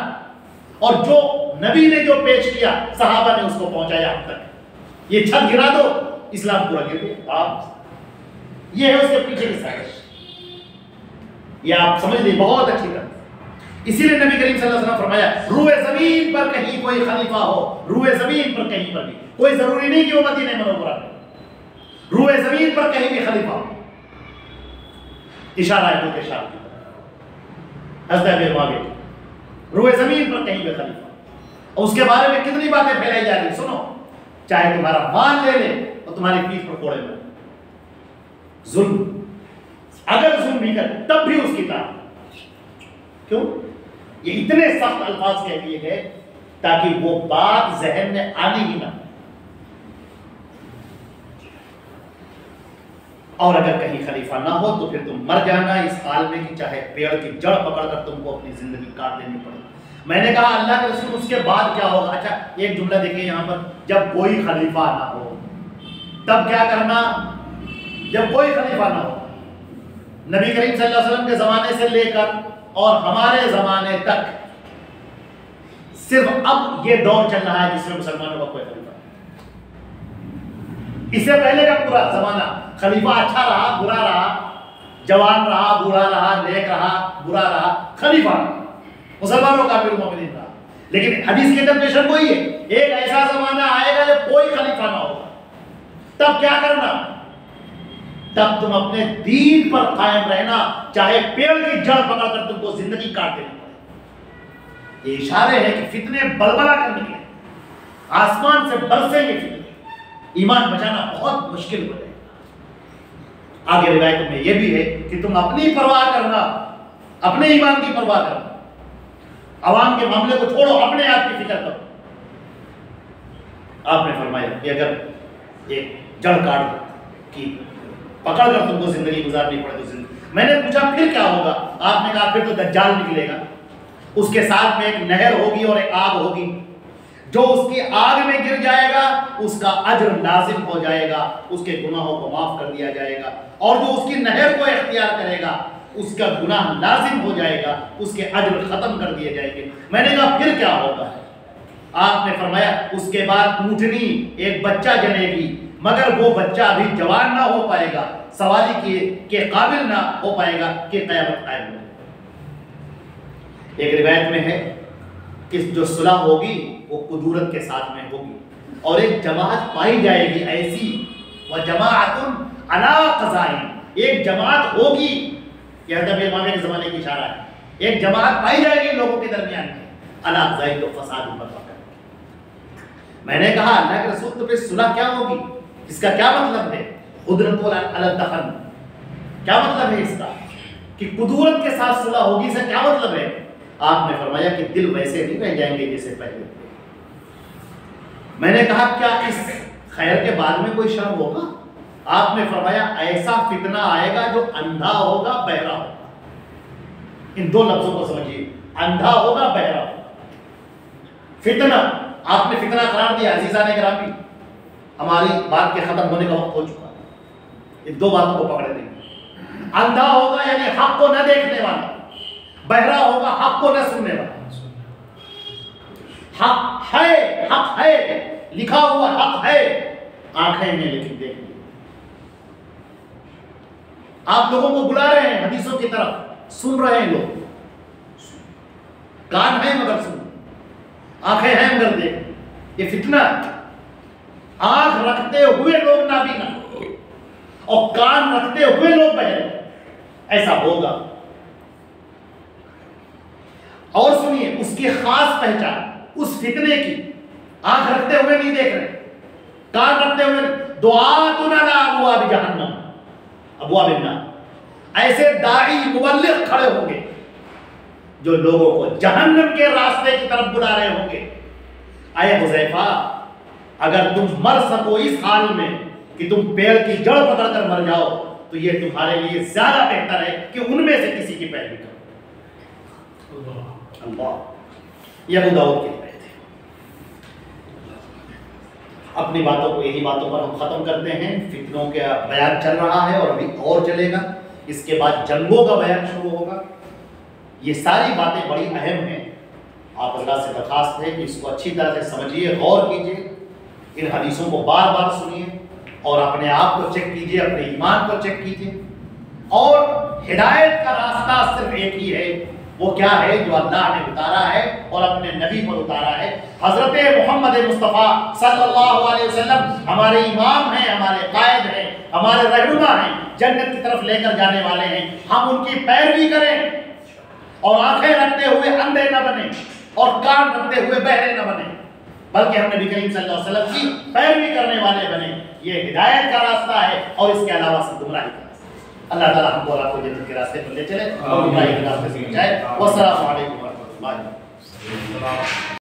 اور جو نبی نے جو پیش کیا صحابہ نے اس کو پہنچایا ہم تک۔ یہ چھت گرا دو، اسلام پورا گر گیا۔ آپ یہ ہے اس کے پیچھے کی سازش، یہ آپ سمجھ لیں بہت اچھی طرح۔ اسی لیے نبی کریم صلی اللہ علیہ وسلم فرمایا روئے زمین پر کہیں کوئی خلیفہ ہو، روئے زمین پر کہیں پر بھی، کوئی ضروری نہیں کہ وہ مدینہ منورہ میں، روئے زمین پر کہیں بھی خلیفہ ہو، اشارہ ہے تو اشارہ کی طرف حضرت امیر معاویہ روئے زمین پر کہیں بھی خلیفہ، اور اس کے بارے میں کتنی باتیں پھیلائی جا رہی، سنو، چاہے تمہارا مال لے لے اور تمہاری پیٹھ پر کوڑے میں ظلم، اگر ظلم بھی کر تب بھی اس کی طرح، کیوں؟ یہ اتنے سخت الفاظ کہہ دیے گئے تاکہ وہ بات ذہن میں آنی ہی نہ، اور اگر کہیں خلیفہ نہ ہو تو پھر تم مر جانا اس حال میں کہ چاہے پیڑ کی جڑ پکڑ کر تم کو اپنی زندگی کاٹ دینی پڑے۔ میں نے کہا اللہ کے رسول اس کے بعد کیا ہوگا؟ اچھا ایک جملہ دیکھیں یہاں پر، جب کوئی خلیفہ نہ ہو تب کیا کرنا؟ جب کوئی خلیفہ نہ ہو، نبی کریم صلی اللہ علیہ وسلم کے زمانے سے لے کر اور ہمارے زمانے تک صرف اب یہ دور چل رہا ہے جس میں مسلمانوں کا کوئی خلیفہ نہیں۔ اس سے پہلے کا پورا زمانہ خلیفہ اچھا رہا، برا رہا، جوان رہا، بوڑھا رہا، نیک رہا، برا رہا، خلیفہ مسلمانوں کا امیر المومنین رہا۔ لیکن حدیث کی انٹرپریشن وہی ہے، ایک ایسا زمانہ آئے گا جب کوئی خلیفہ نہ ہوگا، تب کیا کرنا؟ تب تم اپنے دین پر قائم رہنا، چاہے پیڑ کی جڑ پکڑ کر تم کو زندگی کاٹ دینی پڑے۔ یہ اشارے ہیں کہ فتنے بلبلا کرنے کے، آسمان سے برسیں گے فتنے، ایمان بچانا بہت مشکل ہو جائے گا۔ آگے روایت میں یہ بھی ہے کہ تم اپنی پرواہ کرنا، اپنے ایمان کی پرواہ کرنا، عوام کے معاملے کو چھوڑو، اپنے آپ کی فکر کرو۔ آپ نے فرمایا کہ اگر ایک جڑ کاٹ کی پکڑ کر تم کو زندگی گزارنی پڑے تو زندگی، میں نے پوچھا پھر کیا ہوگا؟ آپ نے کہا پھر تو دجال نکلے گا، اس کے ساتھ میں ایک نہر ہوگی اور ایک آگ ہوگی، جو اس کی آگ میں گر جائے گا اس کا اجر لازم ہو جائے گا، اس کے گناہوں کو معاف کر دیا جائے گا، اور جو اس کی نہر کو اختیار کرے گا اس کا گناہ لازم ہو جائے گا، اس کے اجر ختم کر دیے جائیں گے۔ میں نے کہا پھر کیا ہوگا؟ آپ نے فرمایا اس کے بعد اونٹنی ایک بچہ جنے گی، مگر وہ بچہ ابھی جوان نہ ہو پائے گا، سواری کے قابل نہ ہو پائے گا کہ قیامت قائم ہو۔ ایک روایت میں ہے کہ جو صلح ہوگی وہ قدورت کے ساتھ میں ہوگی، اور ایک جماعت پائی جائے گی ایسی، وجماعت علی قضائن، ایک جماعت ہوگی، یہ حضرت امام کے زمانے کی اشارہ ہے، ایک جماعت پائی جائے گی لوگوں کے درمیان میں، علی قضائن تو فساد برپا کرے۔ میں نے کہا اللہ کے رسول تو پھر صلح کیا ہوگی، اس کا کیا مطلب ہے؟ قدرت علی الدخن، کیا مطلب ہے اس کا کہ قدرت کے ساتھ صلح ہوگی، اس کا کیا مطلب ہے؟ آپ نے فرمایا کہ دل ویسے نہیں رہ جائیں گے جیسے پہلے۔ میں نے کہا کیا اس خیر کے بعد میں کوئی شر ہوگا؟ آپ نے فرمایا ایسا فتنہ آئے گا جو اندھا ہوگا بہرا ہوگا۔ ان دو لفظوں کو سمجھیے، اندھا ہوگا بہرا ہوگا۔ فتنہ آپ نے فتنہ قرار دیا، عزیزان گرامی ہماری بات کے ختم ہونے کا وقت ہو چکا ہے، ان دو باتوں کو پکڑے دیں۔ اندھا ہوگا یعنی حق کو نہ دیکھنے والا، بہرا ہوگا حق کو نہ سننے والا۔ حق ہے لکھا ہوا حق ہے، آنکھیں ہیں لیکن دیکھ نہیں۔ آپ لوگوں کو بلا رہے ہیں حدیثوں کی طرف، سن رہے ہیں لوگ، کان ہیں مگر سن، آنکھیں ہیں مگر دیکھ۔ یہ فتنہ، آنکھ رکھتے ہوئے لوگ نابینا اور کان رکھتے ہوئے لوگ بہرے، ایسا ہوگا۔ اور سنیے اس کی خاص پہچان اس فتنے کی، آنکھ رکھتے ہوئے نہیں دیکھ رہے، کان رکھتے ہوئے، دعاتن علی ابواب جہنم، ابواب النار، ایسے داعی مبلغ کھڑے ہوں گے جو لوگوں کو جہنم کے راستے کی طرف بلا رہے ہوں گے۔ اے حذیفہ اگر تم مر سکو اس حال میں کہ تم پیڑ کی جڑ پکڑ کر مر جاؤ تو یہ تمہارے لیے زیادہ بہتر ہے کہ ان میں سے کسی کی پیروی کرو۔ اللہ، یہ ابو داؤد کے اپنی باتوں کو یہی باتوں پر ہم ختم کرتے ہیں۔ فتنوں کا بیان چل رہا ہے اور ابھی اور چلے گا، اس کے بعد جنگوں کا بیان شروع ہوگا۔ یہ ساری باتیں بڑی اہم ہیں، آپ اللہ سے درخواست ہے کہ اس کو اچھی طرح سے سمجھیے، غور کیجیے، ان حدیثوں کو بار بار سنیے اور اپنے آپ کو چیک کیجیے، اپنے ایمان کو چیک کیجیے۔ اور ہدایت کا راستہ صرف ایک ہی ہے، وہ کیا ہے؟ جو اللہ نے اتارا ہے اور اپنے نبی پر اتارا ہے۔ حضرت محمد مصطفیٰ صلی اللہ علیہ وسلم ہمارے امام ہیں، ہمارے قائد ہیں، ہمارے رہنما ہیں، جنت کی طرف لے کر جانے والے ہیں۔ ہم ان کی پیروی کریں اور آنکھیں رکھتے ہوئے اندھے نہ بنیں اور کان رکھتے ہوئے بہرے نہ بنیں، بلکہ ہم نبی کریم صلی اللہ علیہ وسلم کی پیروی کرنے والے بنیں۔ یہ ہدایت کا راستہ ہے اور اس کے علاوہ سے گمراہی کا۔ اللہ تعالیٰ ہم کو آپ کو جنت کے راستے پر لے چلے اور گمراہی کے راستے سے بچائے۔ والسلام علیکم ورحمۃ اللہ۔